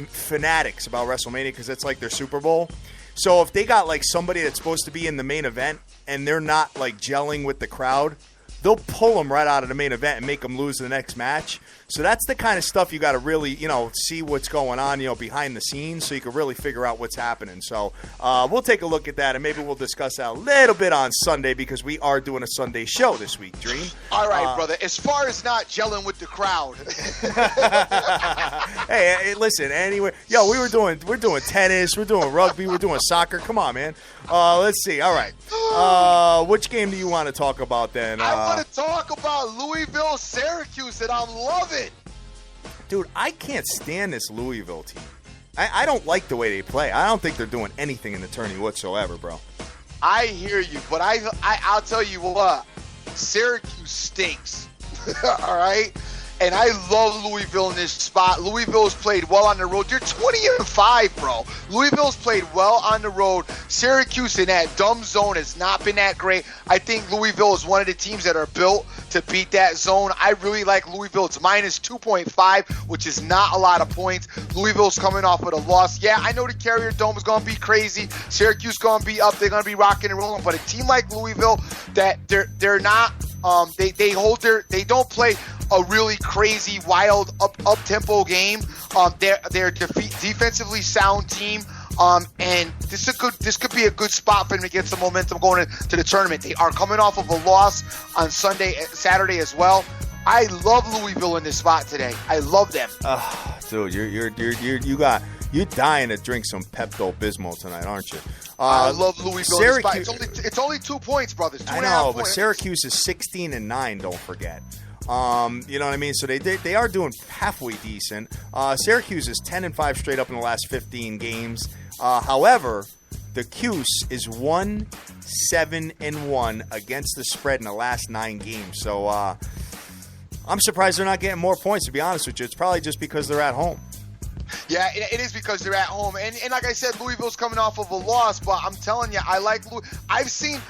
fanatics about WrestleMania because it's like their Super Bowl. So if they got like somebody that's supposed to be in the main event and they're not like gelling with the crowd, they'll pull them right out of the main event and make them lose the next match. So that's the kind of stuff you got to really, see what's going on, behind the scenes so you can really figure out what's happening. So we'll take a look at that, and maybe we'll discuss that a little bit on Sunday because we are doing a Sunday show this week, Dream. All right, brother. As far as not gelling with the crowd. hey, listen, anyway. We're doing tennis, we're doing rugby, we're doing soccer. Come on, man. Let's see. All right. Which game do you want to talk about then? I want to talk about Louisville, Syracuse, and I'm loving. Dude, I can't stand this Louisville team. I don't like the way they play. I don't think they're doing anything in the tourney whatsoever, bro. I hear you, but I'll tell you what. Syracuse stinks. All right? And I love Louisville in this spot. Louisville's played well on the road. They're 20-5, bro. Louisville's played well on the road. Syracuse in that dumb zone has not been that great. I think Louisville is one of the teams that are built to beat that zone. I really like Louisville. It's minus 2.5, which is not a lot of points. Louisville's coming off with a loss. Yeah, I know the Carrier Dome is going to be crazy. Syracuse going to be up. They're going to be rocking and rolling. But a team like Louisville, that they're not. They don't play a really crazy, wild, up-tempo game. They're a defensively sound team. And this could be a good spot for them to get some momentum going into the tournament. They are coming off of a loss on Saturday as well. I love Louisville in this spot today. I love them. Dude, you're dying to drink some Pepto-Bismol tonight, aren't you? I love Louisville. Syracuse, it's only 2 points, brothers. 2.5 points. I know, but Syracuse is 16-9. Don't forget. You know what I mean? So they are doing halfway decent. Syracuse is 10-5 straight up in the last 15 games. However, the Cuse is 1-7-1 against the spread in the last 9 games. So I'm surprised they're not getting more points. To be honest with you, it's probably just because they're at home. Yeah, it is because they're at home, and like I said, Louisville's coming off of a loss. But I'm telling you, I like I've seen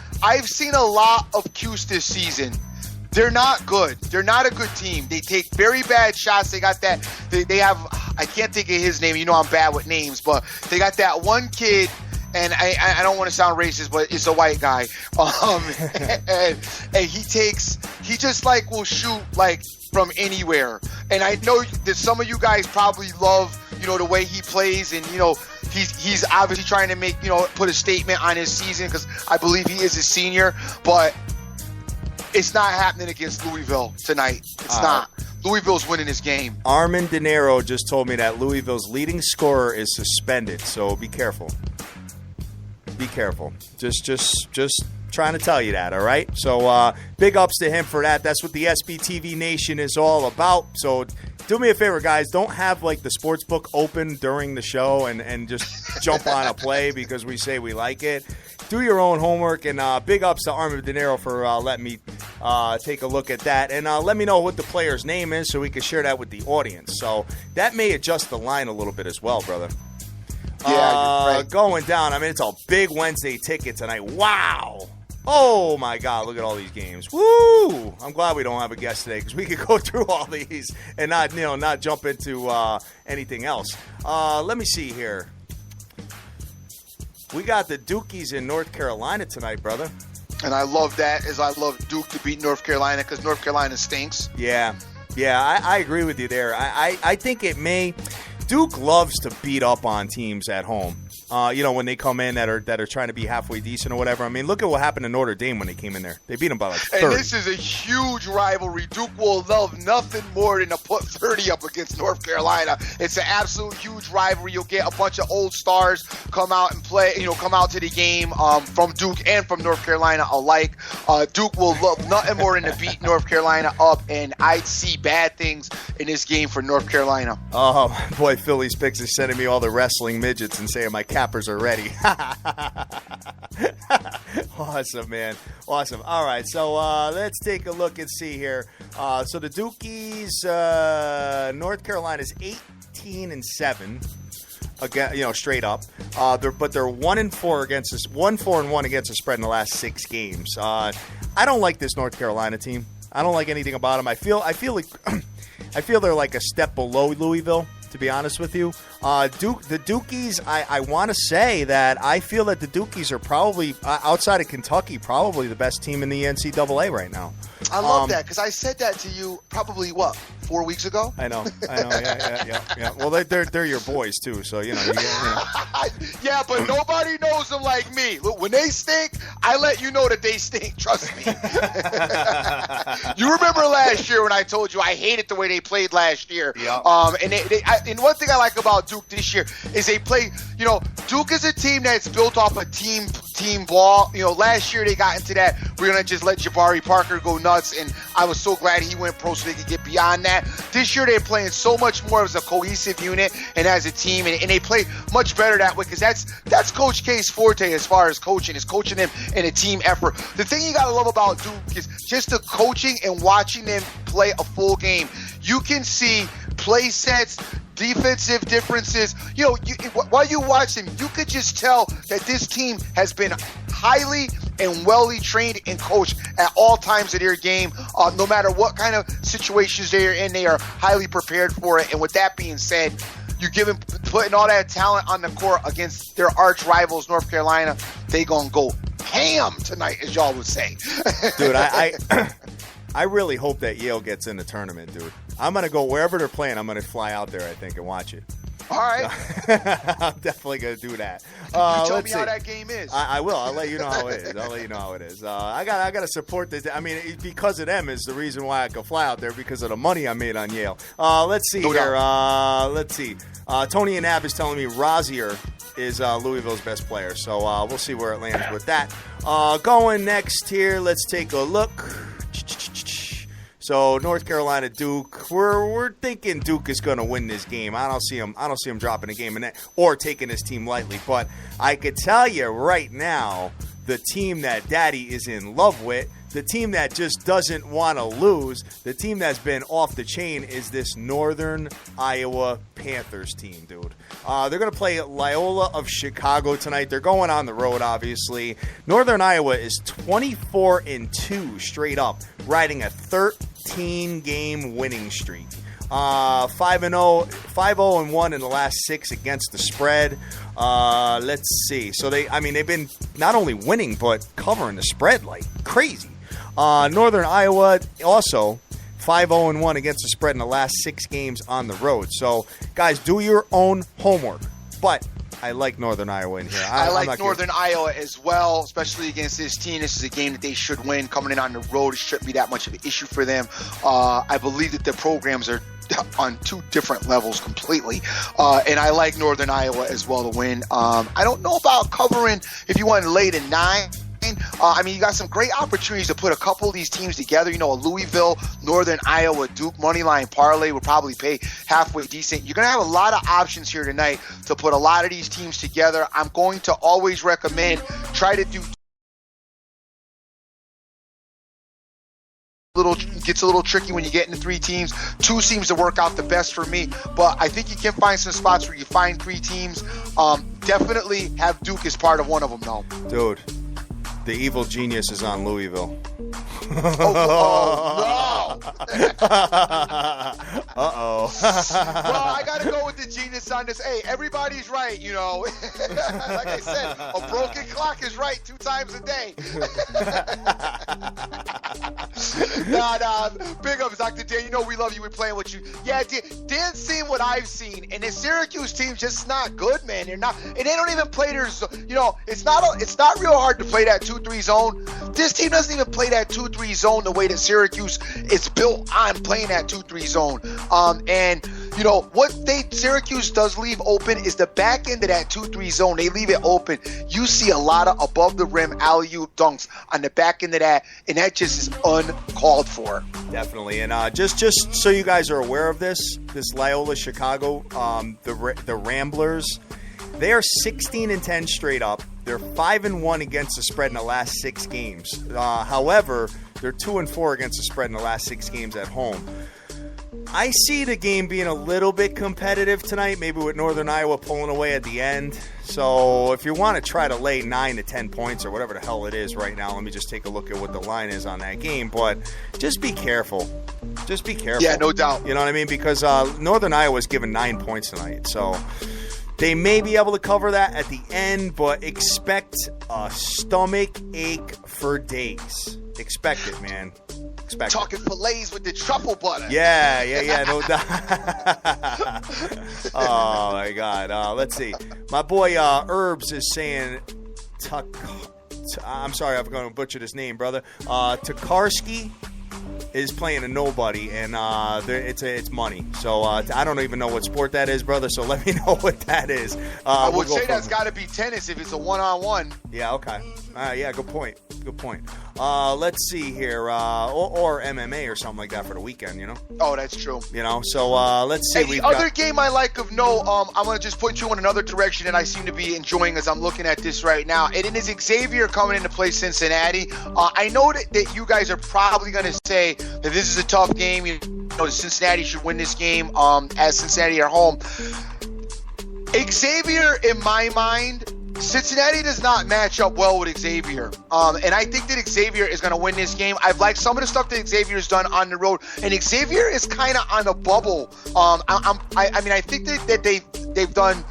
a lot of Cuse this season. They're not good. They're not a good team. They take very bad shots. They got that. They have. I can't think of his name. I'm bad with names, but they got that one kid and I don't want to sound racist, but it's a white guy. And he just like will shoot like from anywhere. And I know that some of you guys probably love, the way he plays, and he's obviously trying to make, put a statement on his season, because I believe he is a senior, but it's not happening against Louisville tonight. It's not. Louisville's winning this game. Armin De Niro just told me that Louisville's leading scorer is suspended, so be careful. Be careful. Just trying to tell you that, all right? So big ups to him for that. That's what the SBTV Nation is all about. So do me a favor, guys. Don't have like the sports book open during the show and just jump on a play because we say we like it. Do your own homework, and big ups to Armin De Niro for letting me take a look at that. And let me know what the player's name is so we can share that with the audience. So that may adjust the line a little bit as well, brother. Yeah, you're right. Going down. I mean, it's a big Wednesday ticket tonight. Wow. Oh, my God. Look at all these games. Woo! I'm glad we don't have a guest today because we could go through all these and not jump into anything else. Let me see here. We got the Dukies in North Carolina tonight, brother. And I love that, as I love Duke to beat North Carolina, because North Carolina stinks. Yeah, I agree with you there. I think it may. Duke loves to beat up on teams at home. When they come in that are trying to be halfway decent or whatever. I mean, look at what happened to Notre Dame when they came in there. They beat them by like 30. And this is a huge rivalry. Duke will love nothing more than to put 30 up against North Carolina. It's an absolute huge rivalry. You'll get a bunch of old stars come out and play, come out to the game from Duke and from North Carolina alike. Duke will love nothing more than to beat North Carolina up, and I see bad things in this game for North Carolina. Oh, boy, Philly's Picks is sending me all the wrestling midgets and saying my cappers are ready. Awesome, man. Awesome. All right, so let's take a look and see here. So the Dukies, North Carolina's 18-7. Again, straight up. They're 1-4 against us, 1-4-1 against the spread in the last 6 games. I don't like this North Carolina team. I don't like anything about them. I feel like I feel they're like a step below Louisville, to be honest with you. The Dukies, I want to say that I feel that the Dukies are probably, outside of Kentucky, probably the best team in the NCAA right now. I love that, because I said that to you probably, 4 weeks ago? I know. Yeah. Well, they're your boys, too, so, you know. Yeah, but nobody knows them like me. Look, when they stink, I let you know that they stink. Trust me. You remember last year when I told you I hated the way they played last year. Yeah. And one thing I like about Duke this year is they play, Duke is a team that's built off a team ball. Last year they got into that, we're going to just let Jabari Parker go nuts, and I was so glad he went pro so they could get beyond that. This year they're playing so much more as a cohesive unit and as a team, and they play much better that way, because that's Coach K's forte as far as coaching, is coaching them in a team effort. The thing you got to love about Duke is just the coaching and watching them play a full game. You can see play sets, defensive differences. While you watch them, you could just tell that this team has been highly and well trained and coached at all times of their game. No matter what kind of situations they are in, they are highly prepared for it. And with that being said, you give them, putting all that talent on the court against their arch rivals, North Carolina, they gonna go ham tonight, as y'all would say. Dude, I really hope that Yale gets in the tournament, dude. I'm going to go wherever they're playing. I'm going to fly out there, I think, and watch it. All right. I'm definitely going to do that. You tell me how that game is. I will. I'll let you know how it is. I got to support this. I mean, because of them is the reason why I can fly out there, because of the money I made on Yale. Let's see here. Let's see. Tony and Ab is telling me Rozier is Louisville's best player. So we'll see where it lands with that. Going next here, let's take a look. So North Carolina, Duke, we're thinking Duke is going to win this game. I don't see him dropping a game or taking his team lightly. But I could tell you right now, the team that Daddy is in love with, the team that just doesn't want to lose, the team that's been off the chain is this Northern Iowa Panthers team, dude. They're going to play Loyola of Chicago tonight. They're going on the road, obviously. Northern Iowa is 24-2 straight up, riding a 13-game winning streak. 5-0 5-0-1 in the last 6 against the spread. Let's see. So they've been not only winning but covering the spread like crazy. Northern Iowa also 5-0-1 against the spread in the last 6 games on the road. So, guys, do your own homework. But I like Northern Iowa in here. I like Northern Iowa as well, especially against this team. This is a game that they should win. Coming in on the road, it shouldn't be that much of an issue for them. I believe that their programs are on 2 different levels completely. And I like Northern Iowa as well to win. I don't know about covering if you want to lay to 9. You got some great opportunities to put a couple of these teams together. A Louisville, Northern Iowa, Duke moneyline parlay would probably pay halfway decent. You're going to have a lot of options here tonight to put a lot of these teams together. I'm going to always recommend try to do gets a little tricky when you get into 3 teams. 2 seems to work out the best for me, but I think you can find some spots where you find 3 teams. Definitely have Duke as part of one of them, though. Dude. The evil genius is on Louisville. Oh, no. Uh-oh. Well, I got to go with the genius on this. Hey, everybody's right, Like I said, a broken clock is right 2 times a day. Nah, big ups, Dr. Dan. We love you. We're playing with you. Yeah, Dan's seen what I've seen, and the Syracuse team's just not good, man. They're not, and they don't even play their, it's not real hard to play that 2-3 zone. This team doesn't even play that 2-3 zone the way that Syracuse is built on playing that 2-3 zone. And what Syracuse does leave open is the back end of that 2-3 zone. They leave it open. You see a lot of above the rim alley-oop dunks on the back end of that, and that just is uncalled for. Definitely. And just so you guys are aware of this Loyola Chicago, the Ramblers, they are 16-10 straight up. They're 5-1 against the spread in the last 6 games. However, they're 2-4 against the spread in the last 6 games at home. I see the game being a little bit competitive tonight, maybe with Northern Iowa pulling away at the end. So if you want to try to lay 9 to 10 points or whatever the hell it is right now, let me just take a look at what the line is on that game. But just be careful. Just be careful. Yeah, no doubt. You know what I mean? Because Northern Iowa's given 9 points tonight. So they may be able to cover that at the end, but expect a stomach ache for days. Expect it, man. Talking fillets with the truffle butter. Yeah, no doubt. Oh, my God. Let's see. My boy Herbs is saying, I'm sorry, I'm going to butcher this name, brother. Tokarski is playing a nobody, and it's money. So I don't even know what sport that is, brother, so let me know what that is. I would say that's got to be tennis if it's a one-on-one. Yeah, okay. Yeah, good point. Let's see here. Or MMA or something like that for the weekend, Oh, that's true. So let's see. Hey, the other game I like of note, I'm going to just point you in another direction that I seem to be enjoying as I'm looking at this right now. And it is Xavier coming into play Cincinnati. I know that you guys are probably going to say that this is a tough game. Cincinnati should win this game as Cincinnati are home. Xavier, in my mind, Cincinnati does not match up well with Xavier. And I think that Xavier is going to win this game. I've liked some of the stuff that Xavier's done on the road. And Xavier is kind of on a bubble. I think that they've done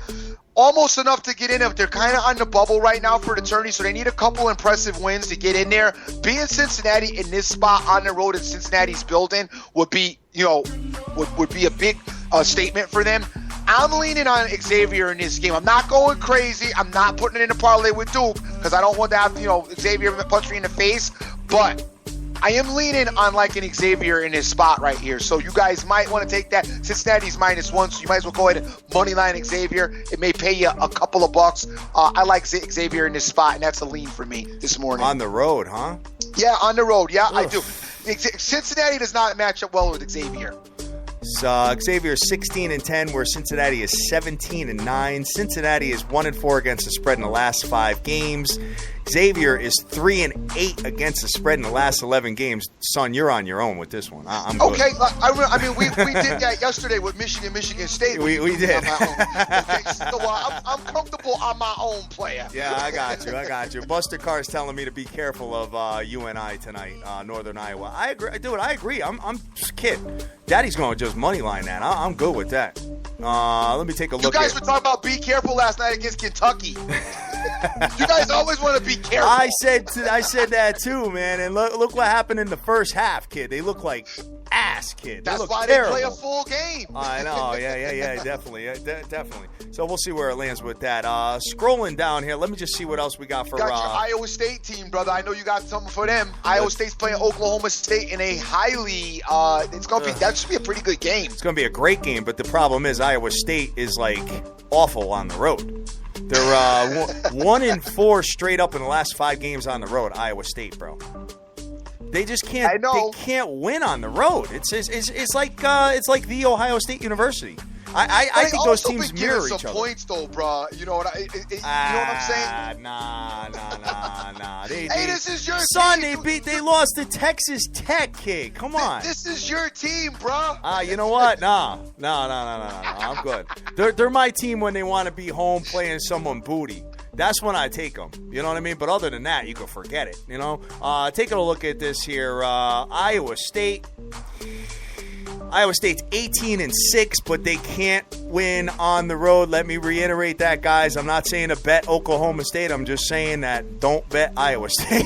almost enough to get in. They're kind of on the bubble right now for the tourney, so they need a couple impressive wins to get in there. Being Cincinnati in this spot on the road in Cincinnati's building would be, would be a big statement for them. I'm leaning on Xavier in this game. I'm not going crazy. I'm not putting it in a parlay with Duke because I don't want to have, Xavier punch me in the face. But I am leaning on like an Xavier in this spot right here. So you guys might want to take that. Cincinnati's -1, so you might as well go ahead and money line Xavier. It may pay you a couple of bucks. I like Xavier in this spot, and that's a lean for me this morning. On the road, huh? Yeah, on the road. Yeah, I do. Cincinnati does not match up well with Xavier. So Xavier 16-10, where Cincinnati is 17-9. Cincinnati is 1-4 against the spread in the last 5 games. Xavier is 3-8 against the spread in the last 11 games. Son, you're on your own with this one. I'm good. Okay, we did that yesterday with Michigan State. We did. Okay, so I'm comfortable on my own player. Yeah, I got you. Buster Carr is telling me to be careful of UNI tonight, Northern Iowa. I agree, dude. I agree. I'm kid. Daddy's going to just money line that. I'm good with that. Let me take a look. You guys were talking about be careful last night against Kentucky. You guys always want to be careful. I said that too, man. And look what happened in the first half, kid. They look like ass, kid. That's why terrible. they play a full game. I know. Yeah, definitely. Definitely. So we'll see where it lands with that. Scrolling down here, let me just see what else we got for got your Iowa State team, brother. I know you got something for them. Iowa State's playing Oklahoma State in a highly that should be a pretty good game. It's going to be a great game, but the problem is Iowa State is like awful on the road. They're 1-4 straight up in the last 5 games on the road. Iowa State, bro. They just can't. I know. They can't win on the road. It's like the Ohio State University. I think those teams mirror each other. Points though, bro. You know what I'm saying? Nah. This is your son. team. They lost to Texas Tech, kid. Come on. This is your team, bro. You know what? No. I'm good. They're my team when they want to be home playing someone booty. That's when I take them. You know what I mean? But other than that, you can forget it. You know? Taking a look at this here, Iowa State. Iowa State's 18-6, but they can't win on the road. Let me reiterate that, guys. I'm not saying to bet Oklahoma State. I'm just saying that don't bet Iowa State.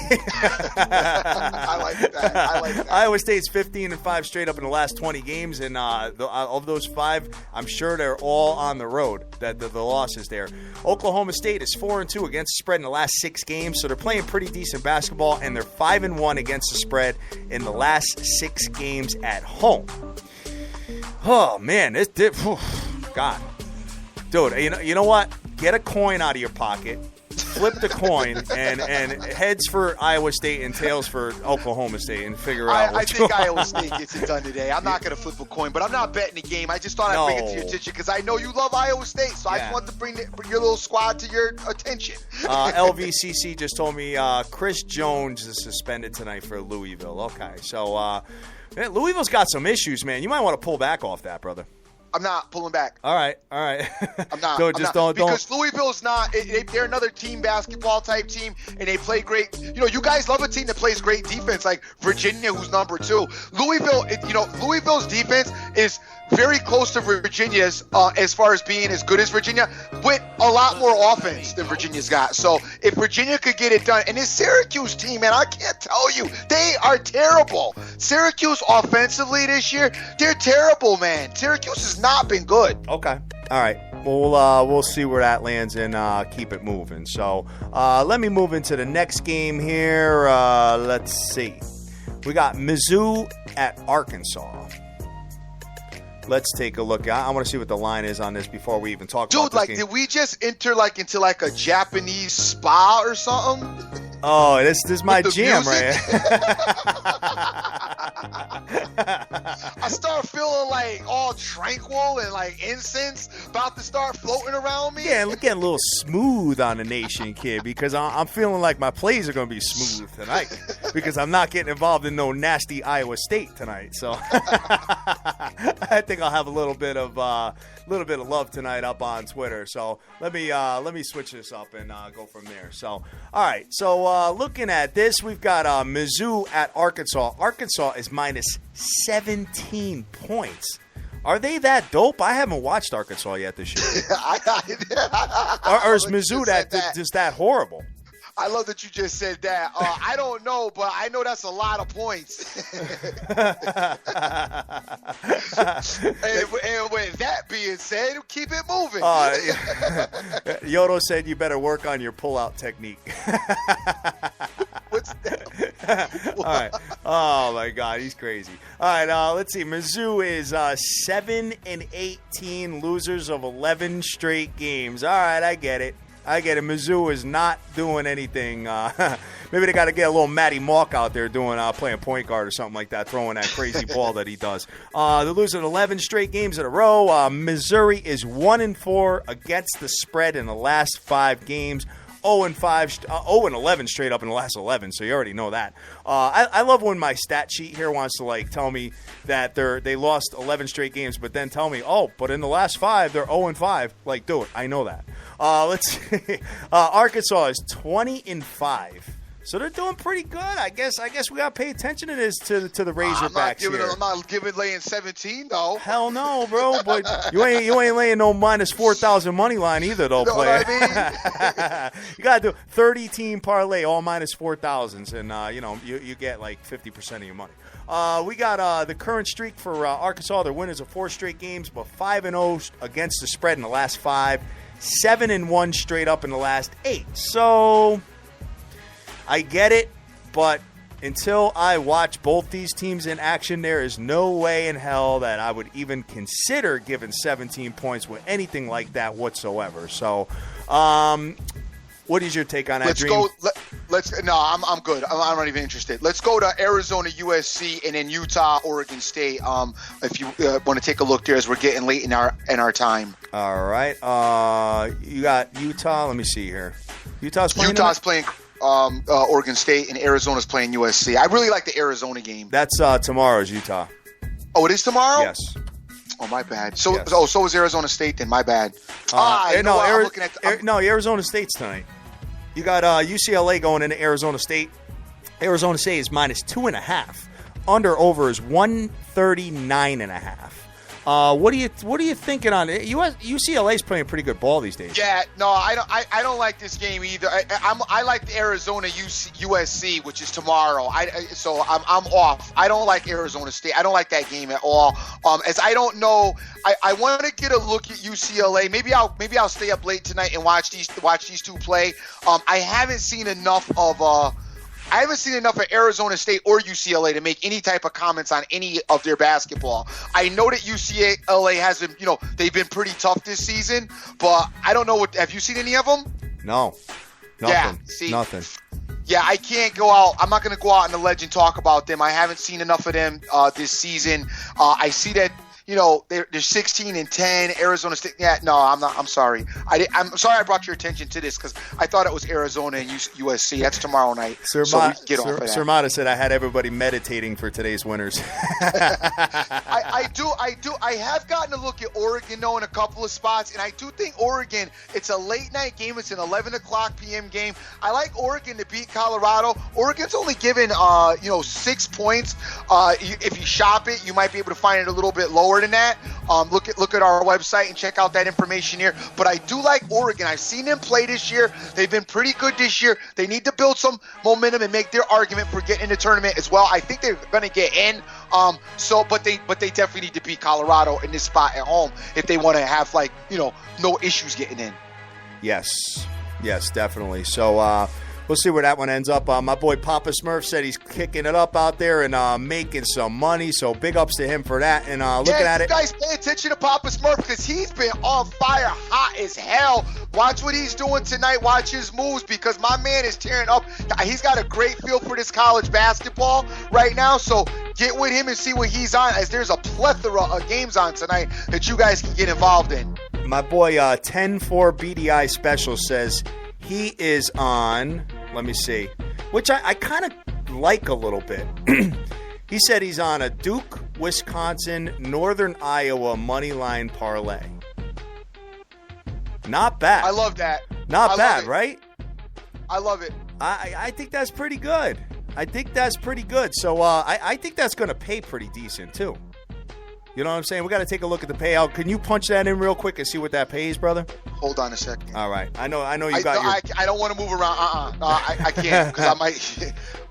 I like that. Iowa State's 15-5 straight up in the last 20 games, and of those 5, I'm sure they're all on the road. That the losses there. Oklahoma State is 4-2 against the spread in the last 6 games, so they're playing pretty decent basketball, and they're 5-1 against the spread in the last 6 games at home. Oh man, God, dude, you know what? Get a coin out of your pocket, flip the coin, and heads for Iowa State and tails for Oklahoma State, and figure out. I think Iowa State gets it done today. I'm not going to flip a coin, but I'm not betting the game. I just thought I'd bring it to your attention because I know you love Iowa State, so I just want to bring your little squad to your attention. LVCC just told me Chris Jones is suspended tonight for Louisville. Okay, so. Louisville's got some issues, man. You might want to pull back off that, brother. I'm not pulling back. All right. I'm not. Don't. Because Louisville's not. They're another team basketball type team, and they play great. You guys love a team that plays great defense, like Virginia, who's number 2. Louisville's defense is very close to Virginia's as far as being as good as Virginia, with a lot more offense than Virginia's got. So if Virginia could get it done, and this Syracuse team, man, I can't tell you, they are terrible. Syracuse offensively this year, they're terrible, man. Syracuse has not been good. Okay. All right. We'll see where that lands and keep it moving. So let me move into the next game here. Let's see. We got Mizzou at Arkansas. Let's take a look. I want to see what the line is on this before we even talk about this game. Did we just enter into a Japanese spa or something? Oh, this is my jam, right? I start feeling like all tranquil and like incense about to start floating around me. Yeah, getting a little smooth on the nation, kid, because I'm feeling like my plays are going to be smooth tonight because I'm not getting involved in no nasty Iowa State tonight. So I think I'll have a little bit of love tonight up on Twitter. So let me switch this up and go from there. So all right, so looking at this, we've got Mizzou at Arkansas. Arkansas is minus 17 points. Are they that dope? I haven't watched Arkansas yet this year. Or is Mizzou just that horrible? I love that you just said that. I don't know, but I know that's a lot of points. and with that being said, keep it moving. Yodo said you better work on your pull-out technique. What's that? All right. Oh, my God. He's crazy. All right. Let's see. Mizzou is 7-18, losers of 11 straight games. All right. I get it. Mizzou is not doing anything. Maybe they got to get a little Matty Mock out there playing point guard or something like that, throwing that crazy ball that he does. They're losing 11 straight games in a row. Missouri is 1-4 against the spread in the last 5 games. 0-11 straight up in the last 11, so you already know that. I love when my stat sheet here wants to tell me that they lost 11 straight games, but then tell me, but in the last 5 they're 0-5. Dude, I know that. Let's see. Arkansas is 20-5 So they're doing pretty good. I guess we got to pay attention to this to the Razorbacks here. I'm not giving laying 17 though. Hell no, bro. But you ain't laying no minus 4,000 money line either, though, player. What I mean? You got to do 30-team parlay, all minus 4,000s, and you get like 50% of your money. We got the current streak for Arkansas. They're winners of 4 straight games, but 5-0 against the spread in the last 5, 7-1 straight up in the last 8. So I get it, but until I watch both these teams in action, there is no way in hell that I would even consider giving 17 points with anything like that whatsoever. So, what is your take on that, Dream? I'm good. I'm not even interested. Let's go to Arizona, USC, and then Utah, Oregon State. If you want to take a look there, as we're getting late in our time. All right. You got Utah. Let me see here. Utah's playing Oregon State, and Arizona's playing USC. I really like the Arizona game. That's tomorrow's Utah. Oh, it is tomorrow? Yes. Oh, my bad. So, yes. So is Arizona State then. My bad. Arizona State's tonight. You got UCLA going into Arizona State. Arizona State is minus 2.5. Under/over is 139.5. What are you thinking on it? UCLA's playing pretty good ball these days. Yeah, no, I don't like this game either. I like the Arizona USC, which is tomorrow. So I'm off. I don't like Arizona State. I don't like that game at all. As I don't know, I want to get a look at UCLA. Maybe I'll stay up late tonight and watch these two play. I haven't seen enough of Arizona State or UCLA to make any type of comments on any of their basketball. I know that UCLA has been, they've been pretty tough this season, but I don't know have you seen any of them? No. Nothing. Yeah, see, nothing. Yeah, I can't go out. I'm not going to go out in the ledge and talk about them. I haven't seen enough of them this season. I see that, they're 16-10. Arizona State. Yeah, no, I'm not. I'm sorry. I'm sorry I brought your attention to this because I thought it was Arizona and USC. That's tomorrow night. Sir Mata said I had everybody meditating for today's winners. I do. I have gotten a look at Oregon though in a couple of spots, and I do think Oregon. It's a late night game. It's an 11:00 p.m. game. I like Oregon to beat Colorado. Oregon's only given 6 points. If you shop it, you might be able to find it a little bit lower than that. Look at our website and check out that information here. But I do like Oregon. I've seen them play this year. They've been pretty good this year. They need to build some momentum and make their argument for getting in the tournament as well. I think they're going to get in. But they definitely need to beat Colorado in this spot at home if they want to have no issues getting in. Yes, definitely. So we'll see where that one ends up. My boy Papa Smurf said he's kicking it up out there and making some money. So big ups to him for that. And looking at it, guys, pay attention to Papa Smurf because he's been on fire, hot as hell. Watch what he's doing tonight. Watch his moves because my man is tearing up. He's got a great feel for this college basketball right now. So get with him and see what he's on, as there's a plethora of games on tonight that you guys can get involved in. My boy 10-4 BDI Special says he is on. Let me see. Which I kind of like a little bit. He said he's on a Duke, Wisconsin, Northern Iowa money line parlay. Not bad. I love that. Not bad, right? I love it. I think that's pretty good. So I think that's going to pay pretty decent, too. You know what I'm saying? We got to take a look at the payout. Can you punch that in real quick and see what that pays, brother? Hold on a second. All right. I know you got your... I don't want to move around. I can't because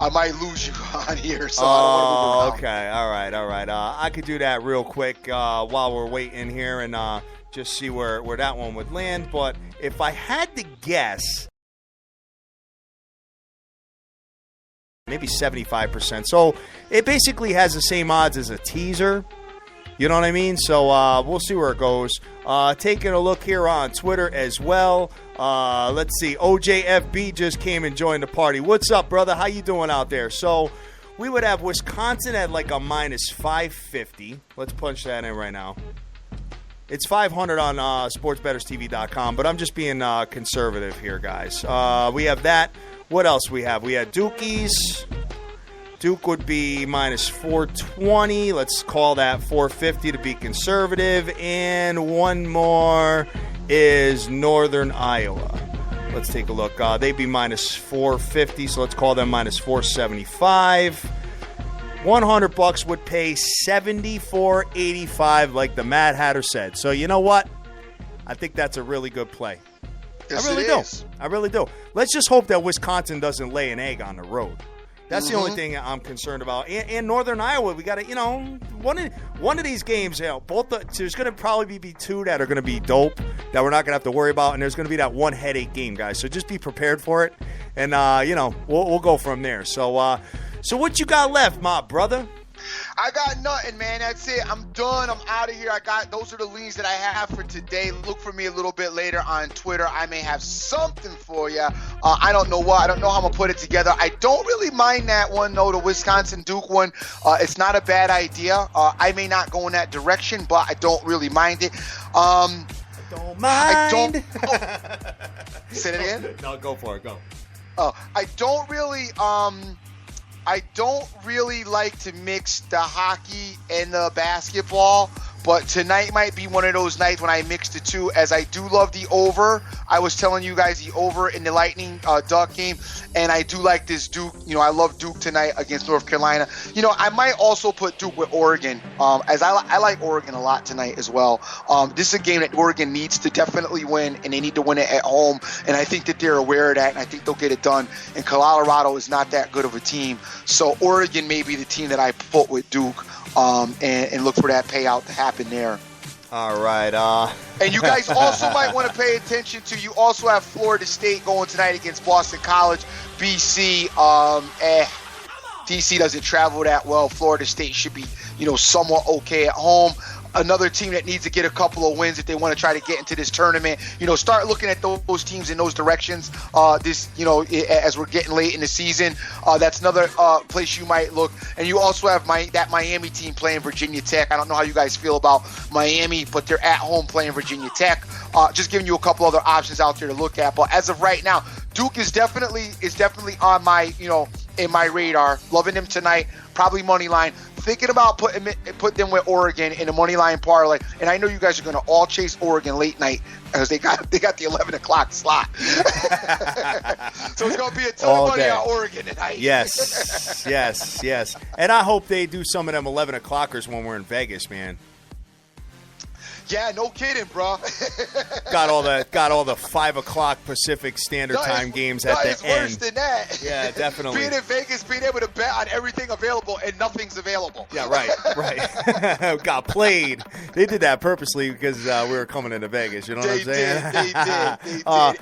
I might lose you on here. So I don't want to move around. Okay. All right. I could do that real quick while we're waiting here and just see where that one would land. But if I had to guess, maybe 75%. So it basically has the same odds as a teaser. You know what I mean? So we'll see where it goes. Taking a look here on Twitter as well. Let's see. OJFB just came and joined the party. What's up, brother? How you doing out there? So we would have Wisconsin at like a minus 550. Let's punch that in right now. It's 500 on sportsbetterstv.com, but I'm just being conservative here, guys. We have that. What else we have? We had Dukies. Duke would be minus 420. Let's call that 450 to be conservative. And one more is Northern Iowa. Let's take a look. They'd be minus 450, so let's call them minus 475. $100 would pay $74.85, like the Mad Hatter said. So you know what? I think that's a really good play. Yes, I really do. I really do. Let's just hope that Wisconsin doesn't lay an egg on the road. That's the only thing I'm concerned about. And Northern Iowa, we got to, one of these games, there's going to probably be two that are going to be dope that we're not going to have to worry about, and there's going to be that one headache game, guys. So just be prepared for it, and we'll go from there. So what you got left, my brother? I got nothing, man. That's it. I'm done. I'm out of here. Those are the leans that I have for today. Look for me a little bit later on Twitter. I may have something for you. I don't know what. I don't know how I'm going to put it together. I don't really mind that one, though, the Wisconsin-Duke one. It's not a bad idea. I may not go in that direction, but I don't really mind it. Don't mind. Say it again? No, go for it. Go. I don't really like to mix the hockey and the basketball, but tonight might be one of those nights when I mix the two, as I do love the over. I was telling you guys the over in the Lightning Duck game, and I do like this Duke. I love Duke tonight against North Carolina. I might also put Duke with Oregon, as I like Oregon a lot tonight as well. This is a game that Oregon needs to definitely win, and they need to win it at home, and I think that they're aware of that, and I think they'll get it done. And Colorado is not that good of a team, so Oregon may be the team that I put with Duke. And look for that payout to happen there. All right. And you guys also might want to pay attention to, you also have Florida State going tonight against Boston College. BC, DC doesn't travel that well. Florida State should be, somewhat okay at home. Another team that needs to get a couple of wins if they want to try to get into this tournament. Start looking at those teams in those directions. As we're getting late in the season, that's another place you might look. And you also have that Miami team playing Virginia Tech. I don't know how you guys feel about Miami, but they're at home playing Virginia Tech. Just giving you a couple other options out there to look at. But as of right now, Duke is definitely on my in my radar. Loving them tonight. Probably money line. Thinking about put them with Oregon in a money line parlay, and I know you guys are going to all chase Oregon late night because they got the 11 o'clock slot. So it's going to be a ton of money on Oregon tonight. Yes. And I hope they do some of them 11 o'clockers when we're in Vegas, man. Yeah, no kidding, bro. got all the 5 o'clock Pacific Standard Time games at the end. Worse than that. Yeah, definitely. Being in Vegas, being able to bet on everything available and nothing's available. Yeah, right. Got played. They did that purposely because we were coming into Vegas. You know what I'm saying? They did.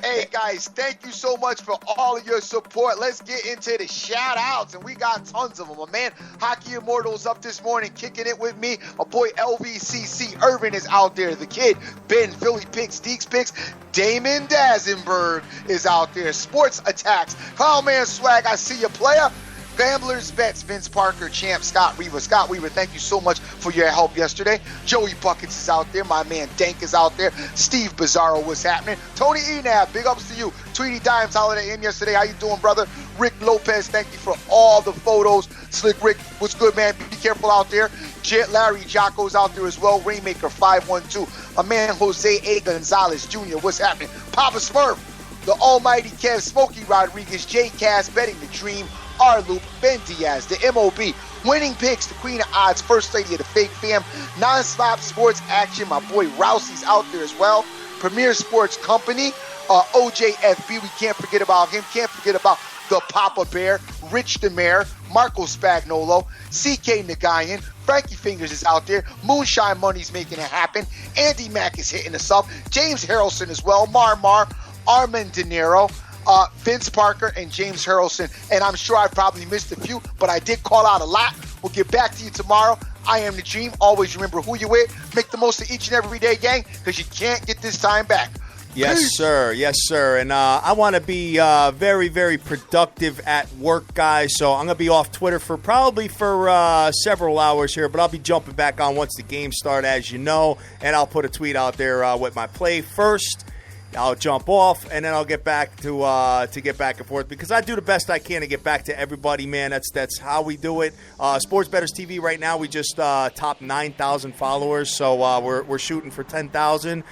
Hey, guys, thank you so much for all of your support. Let's get into the shout-outs, and we got tons of them. My man, Hockey Immortals up this morning, kicking it with me. My boy LVCC Irvin is out there. The kid, Ben, Philly Picks, Deeks Picks, Damon Dazenberg is out there. Sports Attacks, Clownman Swag, I see you, player. Gamblers Bets, Vince Parker, Champ, Scott Weaver. Scott Weaver, thank you so much for your help yesterday. Joey Buckets is out there. My man Dank is out there. Steve Bizarro, what's happening? Tony Enab, big ups to you. Tweety Dimes, holiday in yesterday. How you doing, brother? Rick Lopez, thank you for all the photos. Slick Rick, what's good, man? Be careful out there. Larry Jocko's out there as well. Rainmaker 512. My man Jose A. Gonzalez Jr., what's happening? Papa Smurf, the almighty Kev, Smokey Rodriguez, J. Cass, Betting the Dream, R-Loop, Ben Diaz, the MOB, Winning Picks, the Queen of Odds, First Lady of the Fake Fam, Non-Stop Sports Action, my boy Rousey's out there as well, Premier Sports Company, OJFB, we can't forget about him, can't forget about the Papa Bear, Rich the Mayor, Marco Spagnolo, CK Nagayan, Frankie Fingers is out there, Moonshine Money's making it happen, Andy Mack is hitting us up, James Harrelson as well, Marmar, Armand De Niro, Vince Parker, and James Harrelson. And I'm sure I probably missed a few, but I did call out a lot. We'll get back to you tomorrow. I am the Dream. Always remember who you're with. Make the most of each and every day, gang, because you can't get this time back. Yes, Peace. sir. Yes, sir. And I want to be very, very productive at work, guys. So I'm going to be off Twitter for several hours here, but I'll be jumping back on once the games start, as you know. And I'll put a tweet out there with my play first. I'll jump off, and then I'll get back to get back and forth because I do the best I can to get back to everybody, man. That's how we do it. Sports Bettors TV right now, we just topped 9,000 followers, so we're shooting for 10,000.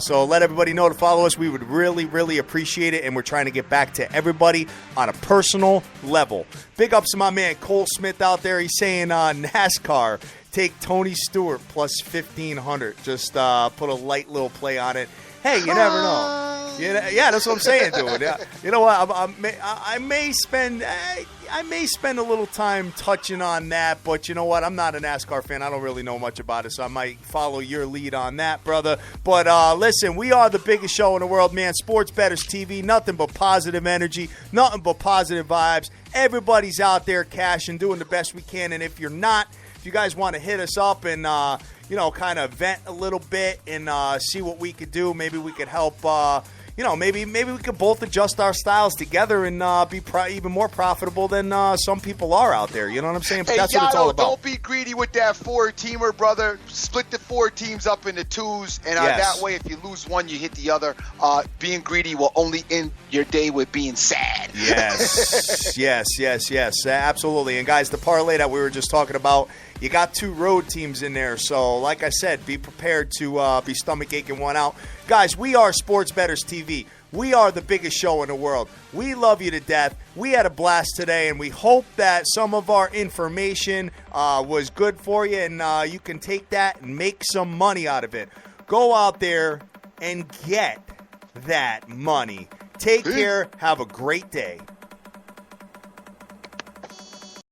So let everybody know to follow us. We would really, really appreciate it, and we're trying to get back to everybody on a personal level. Big ups to my man Cole Smith out there. He's saying NASCAR, take Tony Stewart plus 1,500. Just put a light little play on it. Hey, you never know. Yeah, that's what I'm saying, dude. Yeah. You know what? I may spend a little time touching on that, but you know what? I'm not a NASCAR fan. I don't really know much about it, so I might follow your lead on that, brother. But listen, we are the biggest show in the world, man. Sports Bettors TV, nothing but positive energy, nothing but positive vibes. Everybody's out there cashing, doing the best we can, and if you're not, if you guys want to hit us up and kind of vent a little bit and see what we could do. Maybe we could help, maybe we could both adjust our styles together and be even more profitable than some people are out there. You know what I'm saying? But that's what it's all about. Don't be greedy with that 4-teamer, brother. Split the 4 teams up into 2s, and that way, if you lose one, you hit the other. Being greedy will only end your day with being sad. Yes, absolutely. And guys, the parlay that we were just talking about, you got 2 road teams in there, so like I said, be prepared to be stomach aching one out. Guys, we are Sports Bettors TV. We are the biggest show in the world. We love you to death. We had a blast today, and we hope that some of our information was good for you, and you can take that and make some money out of it. Go out there and get that money. Take care. Have a great day.